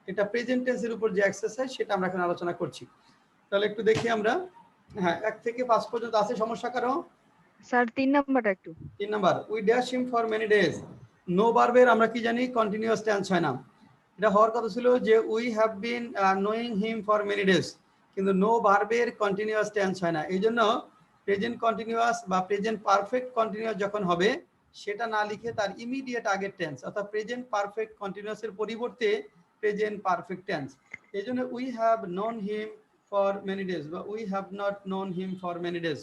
এটা প্রেজেন্ট টেন্সের উপর যে এক্সারসাইজ সেটা আমরা এখন আলোচনা করছি। তাহলে একটু দেখি আমরা। হ্যাঁ, 1 থেকে 5 পর্যন্ত আছে সমস্যা কারো? স্যার 3 নাম্বারটা একটু। 3 number, we dash him for many days. No ভার্বের আমরা কি জানি কন্টিনিউয়াস টেন্স হয় না। এটা হওয়ার কথা ছিল যে we have been knowing him for many days, কিন্তু নো ভার্বের কন্টিনিউয়াস টেন্স হয় না। এই জন্য প্রেজেন্ট কন্টিনিউয়াস বা প্রেজেন্ট পারফেক্ট কন্টিনিউয়াস যখন হবে সেটা না লিখে তার ইমিডিয়েট আগের টেন্স অর্থাৎ প্রেজেন্ট পারফেক্ট কন্টিনিউয়াসের পরিবর্তে প্রেজেন্ট পারফেক্ট টেন্স। এই জন্য we have known him for many days বা we have not known him for many days.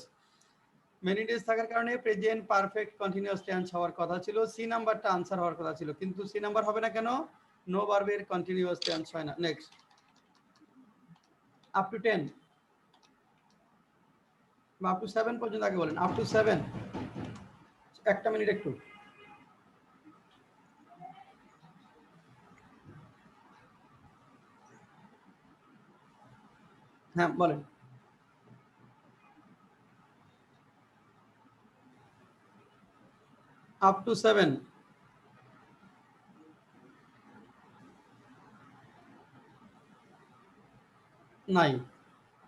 Many days থাকার কারণে প্রেজেন্ট পারফেক্ট কন্টিনিউয়াস টেন্স হওয়ার কথা ছিল, সি নাম্বারটা আনসার হওয়ার কথা ছিল, কিন্তু সি নাম্বার হবে না কেন? নো ভার্বের কন্টিনিউয়াস টেন্স হয় না। নেক্সট, আপ টু 10 বা আপ টু 7 পর্যন্ত আগে বলেন, আপ টু 7। একটা মিনিট একটু। হ্যাঁ বলেন। আপ টু 7 নাই।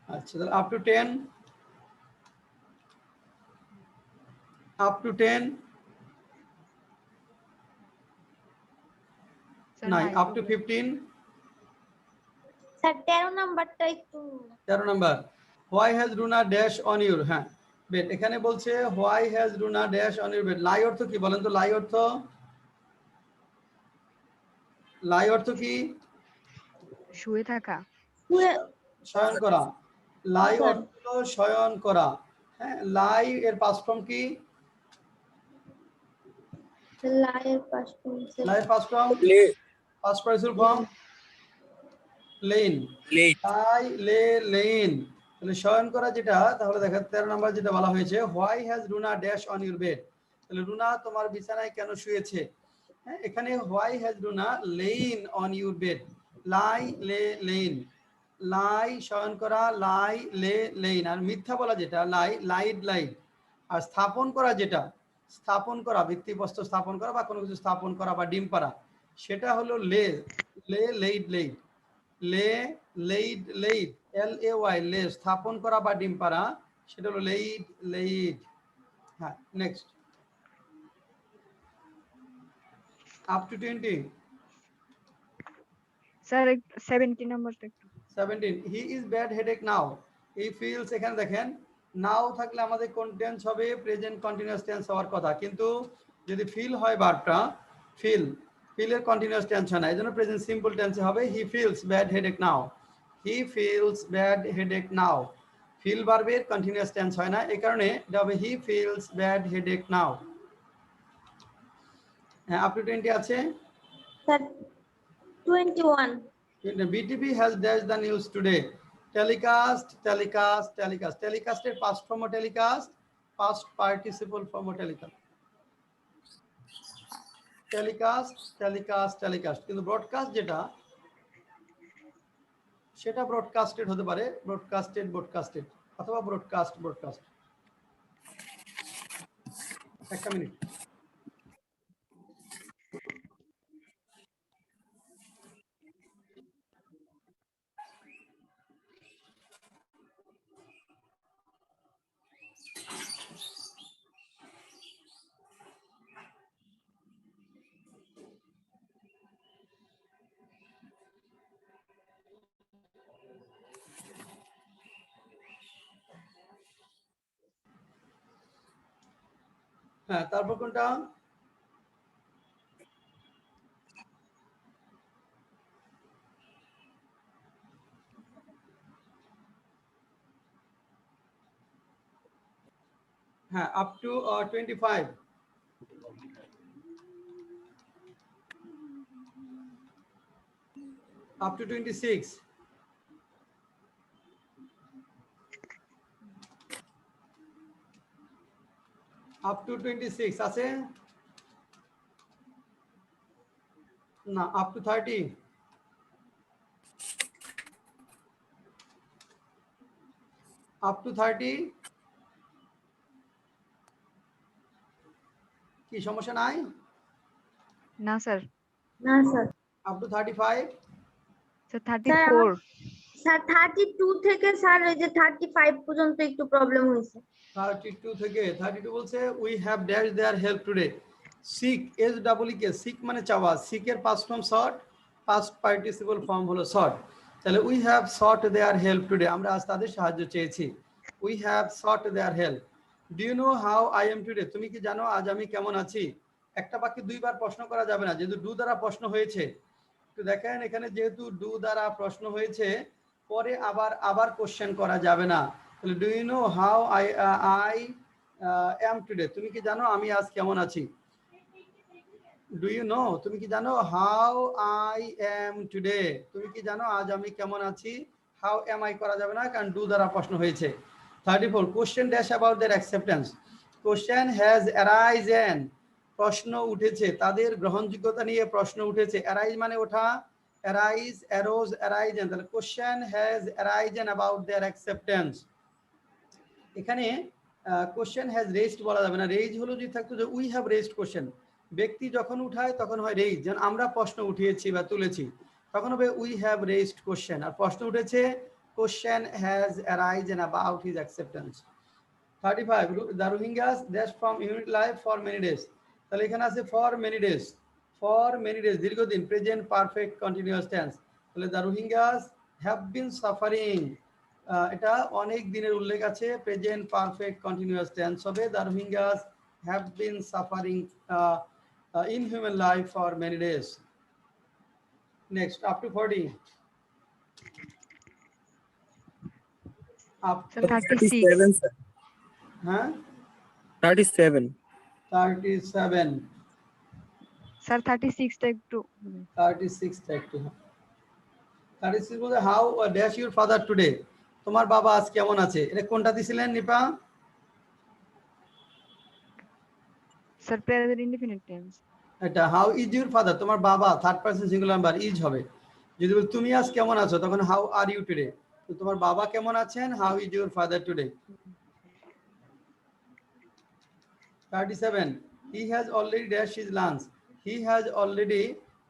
আচ্ছা, তাহলে up to 10, up to 10 sir নাই। নাই আপ টু problem। 15, স্যার 13 নাম্বারটা একটু 13 number, why has Runa dash on your, হ্যাঁ বেড। এখানে বলছে why has Runa dash on your bed. Lie অর্থ কি বলেন তো? লাই অর্থ, লাই অর্থ কি? শুয়ে থাকা। শুয়ে- শয়ন করা। লাই স্যার, অর্থ হলো শয়ন করা। হ্যাঁ, লাই এর পাস্ট ফর্ম কি? লাইয়ের পাশ করছে লাই এর past form, past participle form lain. Let lie, lay, lain. তাহলে শয়ন করা যেটা, তাহলে দেখেন 13 নাম্বার যেটা বলা হয়েছে, why has Runa dash on your bed. তাহলে রুনা তোমার বিছানায় কেন শুয়েছে? হ্যাঁ, এখানে why has Runa lain on your bed. Lie, lay, lain. লাই শয়ন করা, লাই, লে, লেইন। আর মিথ্যা বলা যেটা লাই, লাইড, লাইড। আর স্থাপন করা যেটা, স্থাপন করা, ভিত্তিপ্রস্তর স্থাপন করা বা কোনো কিছু স্থাপন করা বা ডিম পাড়া, সেটা হলো লে, লে, লেইড, লেইড। লে, laid, laid, L A Y, লে স্থাপন করা বা ডিম পাড়া, সেটা হলো লেইড, লেইড। হ্যাঁ, নেক্সট, আপ টু 20, স্যার 17 নাম্বারটা একটু। 17, he is bad headache now. He feels, এখানে দেখেন নাও থাকলে আমাদের কোন টেন্স হবে? প্রেজেন্ট কন্টিনিউয়াস টেন্স হওয়ার কথা, কিন্তু যদি ফিল হয় ভার্বটা, ফিল, ফিলের কন্টিনিউয়াস টেন্স হয় না, এই জন্য প্রেজেন্ট সিম্পল টেন্সে হবে he feels bad headache now. He feels bad headache now. Feel ভার্বের কন্টিনিউয়াস টেন্স হয় না, এই কারণে এটা হবে he feels bad headache now. হ্যাঁ, আপ টু 20 আছে। Sir 21 BTV has dash the news today. Telecast, telecast, telecast. টেলিকাস্টের past form telecast, past participle form telecast. Telecast, telecast, telecast. কিন্তু ব্রডকাস্ট যেটা, সেটা ব্রডকাস্টেড হতে পারে, ব্রডকাস্টেড, ব্রডকাস্টেড, অথবা ব্রডকাস্ট, ব্রডকাস্ট। একটা মিনিট। হ্যাঁ, তারপর কোনটা? হ্যাঁ, up to 25, up to 26, up to 26 আছে না, up to 30, up to 30 কি সমস্যা নাই? না স্যার। না sir. up to 35, sir 34। Sir 32 থেকে স্যার এই যে 35 পর্যন্ত একটু প্রবলেম হয়েছে। 32 থেকে 32 বলছে we have dashed their help today. seek s double e k, seek মানে চাওয়া, seek এর past form sought, past participle form হলো sought। তাহলে we have sought their help today, আমরা আজ তাদের সাহায্য চেয়েছি। we have sought their help. do you know how I am today, তুমি কি জানো আজ আমি কেমন আছি? একটা বাক্যে দুইবার প্রশ্ন করা যাবে না, যেহেতু ডু দ্বারা প্রশ্ন হয়েছে। তো দেখেন এখানে যেহেতু ডু দ্বারা প্রশ্ন হয়েছে, পরে আবার কোশ্চেন করা যাবে না। তাহলে do you know how I am today, তুমি কি জানো আমি আজ কেমন আছি? ডু ইউ নো, তুমি কি জানো হাউ আই অ্যাম টুডে, তুমি কি জানো আজ আমি কেমন আছি? হাউ অ্যাম আই করা যাবে না, কারণ ডু দ্বারা প্রশ্ন হয়েছে। 34 question dash about their acceptance, question has arisen, প্রশ্ন উঠেছে, তাদের গ্রহণযোগ্যতা নিয়ে প্রশ্ন উঠেছে। অ্যারাইজ মানে ওঠা, অ্যারাইজ, অ্যারোজ, অ্যারাইজেন, তাহলে question has arisen about their acceptance. এখানে কোশ্চেন হ্যাজ রেজড বলা যাবে না, রেজ হলো যদি থাকতো যে উই হ্যাভ রেজড কোশ্চেন, ব্যক্তি যখন উঠায় তখন হয় রেজ, যেন আমরা প্রশ্ন উঠিয়েছি বা তুলেছি, তখন হবে উই হ্যাভ রেজড কোশ্চেন। আর প্রশ্ন উঠেছে question has arisen about his acceptance. 35 the Rohingyas dash from unit life for many days, তাহলে এখানে আছে for many days, for many days দীর্ঘদিন, প্রেজেন্ট পারফেক্ট কন্টিনিউয়াস টেন্স। তাহলে the Rohingyas have been suffering, এটা অনেক দিনের উল্লেখ আছে, প্রেজেন্ট পারফেক্ট কন্টিনিউয়াস টেন্স হবে the Rohingyas have been suffering in human life for many days. Next up to 40, up sir 36। 37 sir, হ্যাঁ 37 37, sir 36 টা একটু 36 টা একটু, 36 বলতে how dash your father today, তোমার বাবা আজ কেমন আছে, এটা কোনটা দিছিলেন নিপা? Sir present indefinite tense. এটা হাউ ইজ ইউর ফাদার, তোমার বাবা, third person singular number is হবে। যদি বল তুমি আজ কেমন আছো, তখন হাউ আর ইউ টুডে, তো তোমার বাবা কেমন আছেন, how is your father today. 37 he has already dash his lunch, he has already,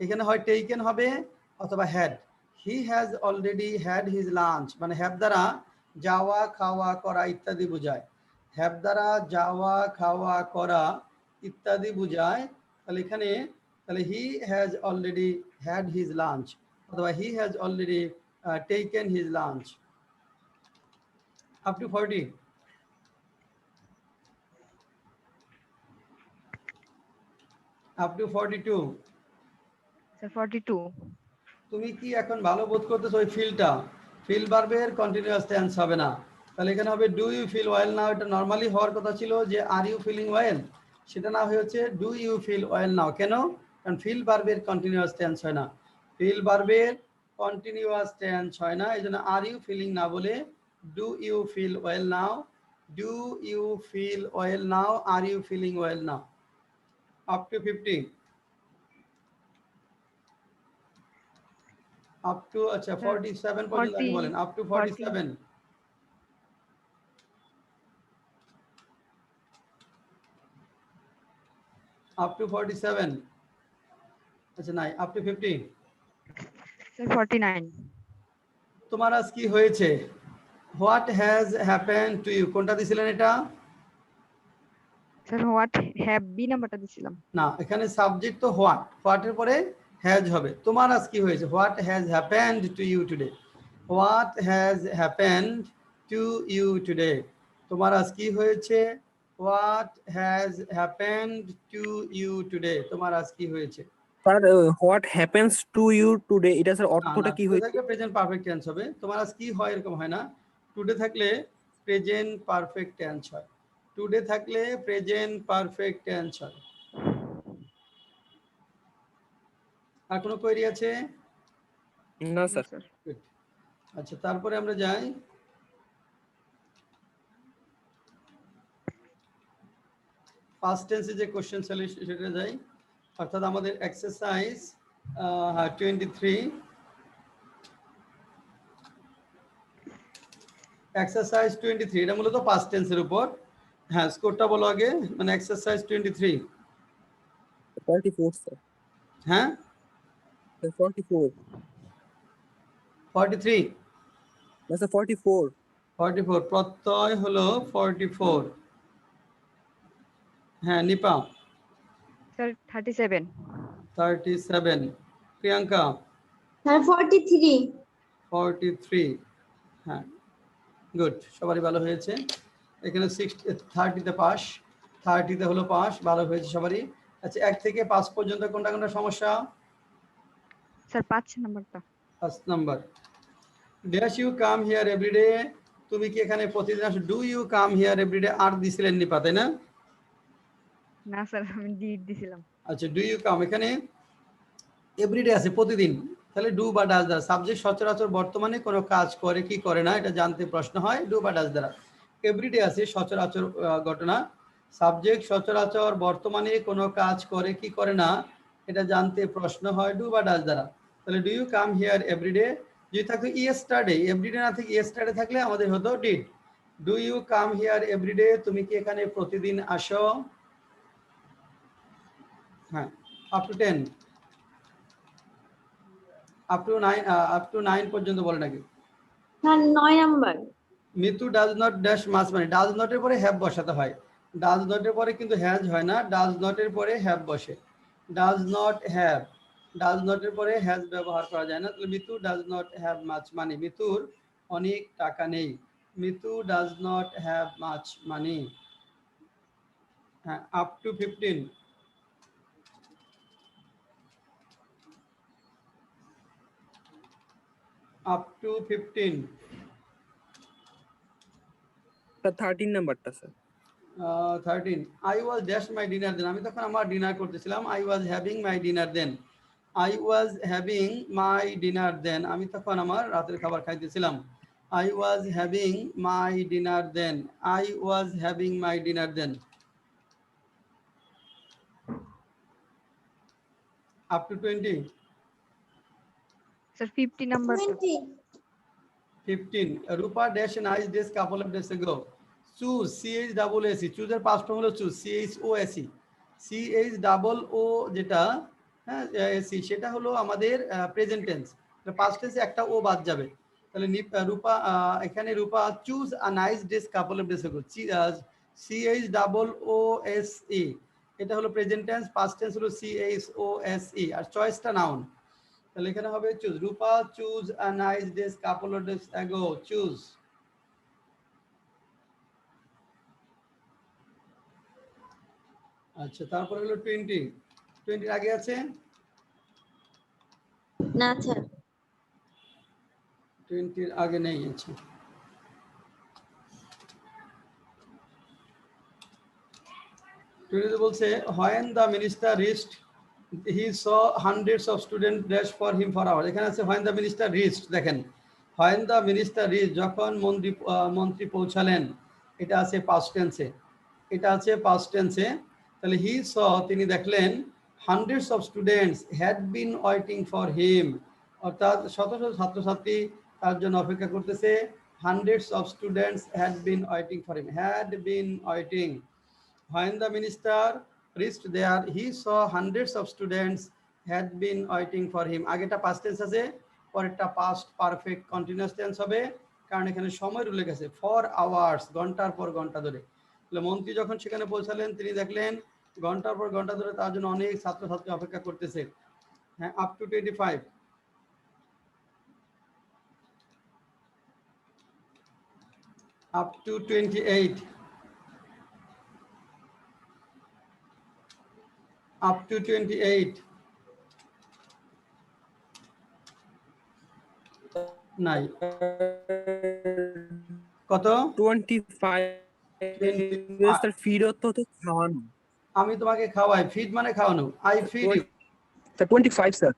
এখানে হয় টেকেন হবে অথবা had, he has already had his lunch, মানে হ্যাভ দ্বারা যাওয়া খাওয়া করা ইত্যাদি বোঝায়, হ্যাভ দ্বারা যাওয়া খাওয়া করা ইত্যাদি বোঝায়। তাহলে এখানে তাহলে he has already had his lunch অথবা he has already taken his lunch. Up to 40, up to 42, sir 42। তুমি কি এখন ভালো বোধ করতেছো, ওই ফিলটা, ফিল ভার্বের কন্টিনিউয়াস টেন্স হবে না, তাহলে এখানে হবে do you feel well now, এটা নরমালি হওয়ার কথা ছিল যে আর ইউ ফিলিং ওয়েল, সেটা না হয়েছে do you feel well now. কেন? কারণ ফিল ভার্বের কন্টিনিউয়াস টেন্স হয় না, ফিল ভার্বের কন্টিনিউয়াস টেন্স হয় না, এই জন্য আর ইউ ফিলিং না বলে do you feel well now, do you feel well now, are you feeling well now. Up to 50, up to আচ্ছা 47 পর্যন্ত আগে বলেন, আপ টু 47, আপ টু 47, আচ্ছা নাই আপ টু 50, স্যার 49। তোমার আজ কি হয়েছে, what has happened to you, কোনটা দিছিলেন এটা? স্যার হোয়াট হ্যাভ বি নাম্বারটা দিছিলাম। না, এখানে সাবজেক্ট তো হোয়াট, হোয়াটের পরে হ্যাজ হবে, তোমার আজ কি হয়েছে, what has happened to you today, what has happened to you today, তোমার আজ কি হয়েছে, what has happened to you today, তোমার আজ কি হয়েছে। Sir what happens to you today, এটা স্যার অর্থটা কি হয়েছে? প্রেজেন্ট পারফেক্ট টেন্স হবে, তোমার আজ কি হয় এরকম হয় না, টুডে থাকলে প্রেজেন্ট পারফেক্ট টেন্স হয়। টুডে থাকলে প্রেজেন্ট পারফেক্ট টেন্স হয়। আর কোনো কোয়েরি আছে? না No, স্যার। sir. Good. আচ্ছা, তারপরে আমরা যাই ফার্স্ট টেন্সে যে কোশ্চেন ছিল সেটা যাই, অর্থাৎ আমাদের এক্সারসাইজ 23 এক্সারসাইজ 23 এটা মূলত পাস্ট টেন্সের উপর। হ্যাঁ, স্কোরটা বলো আগে, মানে এক্সারসাইজ 23। 44 স্যার। হ্যাঁ, 44 43 না স্যার 44 44 প্রত্যয় হলো 44। হ্যাঁ, নিপা Sir, 37. 37, প্রিয়াঙ্কা Sir, 43. 43। হ্যাঁ, গুড, সবারই ভালো হয়েছে। এখানে 30তে পাস, 30তে হলো পাস, ভালো হয়েছে সবারই। আচ্ছা, 1 থেকে 5 পর্যন্ত কোনটা কোনটা সমস্যা? Sir, 5 number টা। 5 number. Dash you come here everyday, তুমি কি এখানে প্রতিদিন আসো? Do you come here every day আর দিছিলেন নিপা, তাই না? না স্যার, আমি ডিড দিছিলাম। আচ্ছা, ডু ইউ কাম, এখানে এভরিডে আছে প্রতিদিন, তাহলে ডু বা ডাজ দ্বারা। সাবজেক্ট সচরাচর বর্তমানে কোনো কাজ করে কি করে না এটা জানতে প্রশ্ন হয় ডু বা ডাজ দ্বারা। এভরিডে আছে সচরাচর ঘটনা, সাবজেক্ট সচরাচর বর্তমানে কোনো কাজ করে কি করে না এটা জানতে প্রশ্ন হয় ডু বা ডাজ দ্বারা। তাহলে do you come here everyday যদি থাকতো ইয়েস্টারডে, এভরিডে না থেকে ইয়েস্টারডে থাকলে আমাদের হতো did. Do you come here everyday, তুমি কি এখানে প্রতিদিন আসো? হ্যাঁ, আপ টু 10, আপ টু 9 পর্যন্ত বলে নাকি? Sir, 9 number. Mitu does not dash much, মানে ডাজ নটের পরে হ্যাভ বসাতে হয়। ডাজ নটের পরে কিন্তু হ্যাজ হয় না, ডাজ নটের পরে হ্যাভ বসে। ডাজ নট হ্যাভ, ডাজ নটের পরে হ্যাজ ব্যবহার করা যায় না। তাহলে Mitu does not have much money, মিতুর অনেক টাকা নেই। Mitu does not have much money. হ্যাঁ, up to 15, up to 15। Sir 13 নাম্বারটা sir. 13, I was dash my dinner then, আমি তখন আমার ডিনার করতেছিলাম। I was having my dinner then, I was having my dinner then, আমি তখন আমার রাতের খাবার খাইতেছিলাম। I was having my dinner then, I was having my dinner then. Up to 20, sir, 50 number টা। 20. 15, Rupa dash a nice days couple of days ago. Choose, CHEEC, চুজের past form হলো chose, CHOSE, CHOO যেটা, হ্যাঁ AC, সেটা হলো আমাদের present tense. Past টেন্সে একটা ও বাদ যাবে। তাহলে রূপা এখানে Rupa chose a nice days couple of days ago, CHOOSE, এটা হলো প্রেজেন্ট টেন্স, পাস্ট টেন্স হলো CHOSE, আর চয়েসটা নাউন। তাহলে এখানে হবে chose, Rupa chose a nice days couple of days ago, chose. আচ্ছা, তারপরে হলো 20, 20 আগে আছে, না স্যার। 20 আগে নেই। আচ্ছা, 20 বলছে when the minister reached he saw hundreds of students dash for him for hours, এখানে আছে when the minister reached, দেখেন when the minister reached, যখন মন্ত্রী পৌঁছালেন, এটা আছে পাস্ট টেন্সে, এটা আছে পাস্ট টেন্সে। তাহলে he saw, তিনি দেখলেন, hundreds of students had been waiting for him, অর্থাৎ শত শত ছাত্রছাত্রী তার জন্য অপেক্ষা করতেছে। hundreds of students had been waiting for him, had been waiting. When the minister reached there, he saw hundreds of students had been waiting for him. আগেটা past tense আছে, পরেরটা past perfect continuous tense হবে, কারণ এখানে সময়ের উল্লেখ আছে, for hours, ঘন্টার পর ঘন্টা ধরে। তাহলে মন্ত্রী যখন সেখানে পৌঁছালেন, তিনি দেখলেন ঘন্টার পর ঘন্টা ধরে তার জন্য অনেক ছাত্রছাত্রী অপেক্ষা করতেছে। হ্যাঁ, up two 25, up to 28, up to 28, নাই, কত? 25 25 স্যার ফিড অর্থ তো খাওয়ানো। আমি তোমাকে খাওয়াই, ফিড মানে খাওয়ানো, I feed you. Sir 25 sir.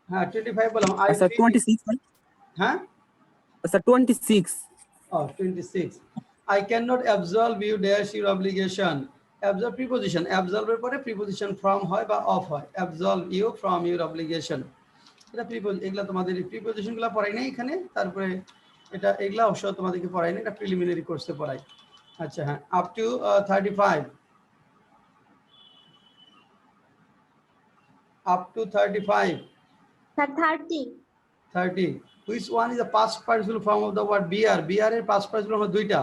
হ্যাঁ 25 বললাম, I sir feed you. 26 sir. হ্যাঁ sir 26। Oh, 26. I cannot absolve you dash your obligation. Absolve preposition. Absolve এর পরে preposition from হয় বা of হয়। Absolve you from your obligation. এটা preposition, এগুলা তোমাদের preposition গুলা পড়াই নাই এখানে, তারপরে এটা এগুলা অবশ্য তোমাদেরকে পড়াই নাই, এটা প্রিলিমিনারি কোর্সে পড়াই। আচ্ছা হ্যাঁ, up to 35. Up to 35. Sir, 30. 30. Which one is the past participle form of the word bear? Bear এর past participle হলো দুইটা,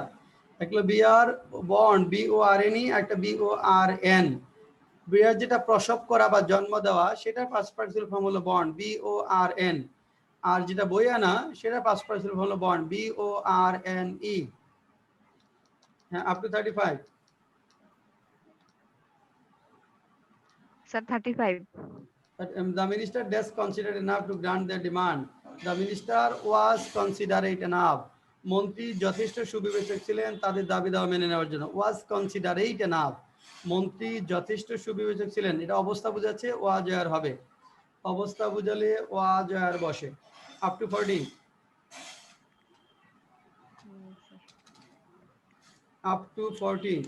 একটা হলো bear born BORN, একটা BORN। bear যেটা প্রসব করা বা জন্ম দেওয়া সেটা past participle form হলো born BORN, আর যেটা বই আনা সেটা past participle হলো born BORNE। হ্যাঁ up to 35. Sir, 35. But the minister does considered enough to grant their demand. The minister was considerate enough. মন্ত্রী যথেষ্ট সুবিবেচক ছিলেন তাদের দাবি দাওয়া মেনে নেওয়ার জন্য। was considerate enough, মন্ত্রী যথেষ্ট সুবিবেচক ছিলেন, এটা অবস্থা বোঝাচ্ছে, was আর হবে, অবস্থা বুঝালে was আর বসে। up to 40. up to 40.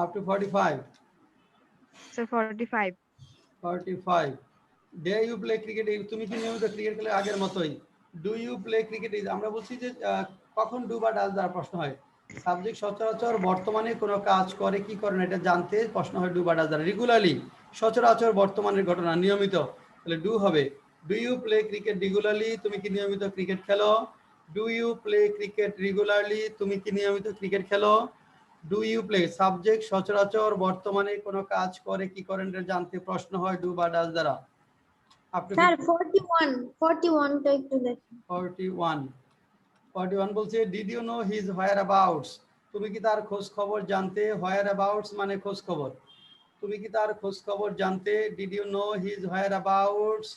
up to 45. Sir, 45. 45. Do you play cricket, তুমি কি নিয়মিত ক্রিকেট খেলে? আগের মতোই। ডু ইউ প্লে ক্রিকেট, আমরা বলছি যে কখন ডু বা ডাজ দ্বারা প্রশ্ন হয়। সাবজেক্ট সচরাচর বর্তমানে কোনো কাজ করে কি করে না এটা জানতে প্রশ্ন হয় ডু বা ডাজ দ্বারা। রেগুলারলি সচরাচর বর্তমানের ঘটনা, নিয়মিত, তাহলে ডু হবে। Do you play cricket regularly, তুমি কি নিয়মিত ক্রিকেট খেলো? Do you play cricket regularly, তুমি কি নিয়মিত ক্রিকেট খেলো? ডু ইউ প্লে, সাবজেক্ট সচরাচর বর্তমানে কোনো কাজ করে কি করেন এটা জানতে প্রশ্ন হয় ডু বা ডাজ দ্বারা। আপনি Sir, 41. 41 টা একটু দেখুন। 41 বলছে did you know his whereabouts, তুমি কি তার খোঁজ খবর জানতে? হোয়ার অ্যাবাউটস মানে খোঁজ খবর, তুমি কি তার খোঁজ খবর জানতে? Did you know his whereabouts.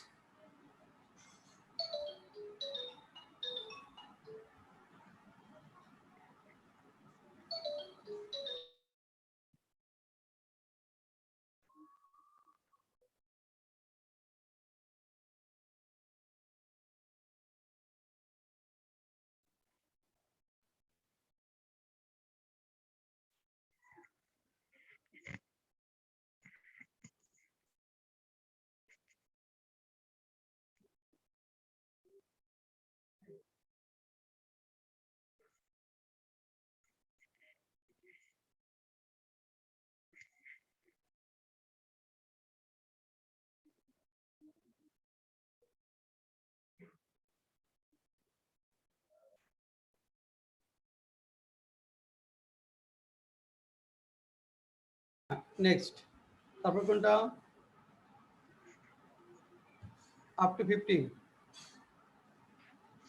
Next, তারপর কোনটা? Up to 50।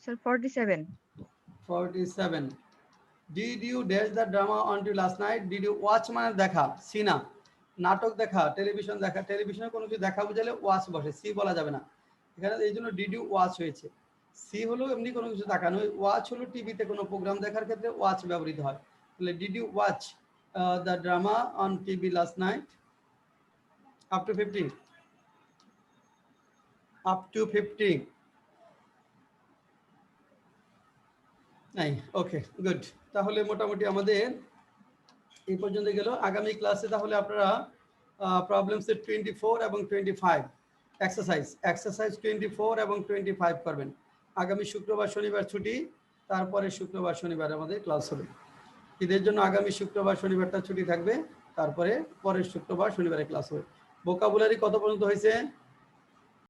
Sir, 47. 47. Did you dash the drama on to last night? Did you watch মানে দেখা, সি না, নাটক দেখা, টেলিভিশন দেখা, টেলিভিশনে কোনো কিছু দেখা বুঝালে ওয়াচ বসে, সি বলা যাবে না এখানে, এই জন্য ডিড ইউ ওয়াচ হয়েছে। সি হলো এমনি কোনো কিছু তাকানো, ওয়াচ হলো টিভিতে কোনো প্রোগ্রাম দেখার ক্ষেত্রে ওয়াচ ব্যবহৃত হয়। তাহলে did you watch the drama on TV last night? Up to 50। Up to 50 নাই, ওকে গুড। তাহলে মোটামুটি আমাদের এই পর্যন্ত গেল। আগামী ক্লাসে তাহলে আপনারা প্রবলেম সেট 24 এবং 25 এক্সারসাইজ 24 এবং 25 করবেন। আগামী শুক্রবার শনিবার ছুটি, তারপরে শুক্রবার শনিবার আমাদের ক্লাস হবে। ঈদের জন্য আগামী শুক্রবার শনিবারটা ছুটি থাকবে, তারপরে পরের শুক্রবার শনিবারে ক্লাস হবে। ভোকাবুলারি কত পর্যন্ত হয়েছে?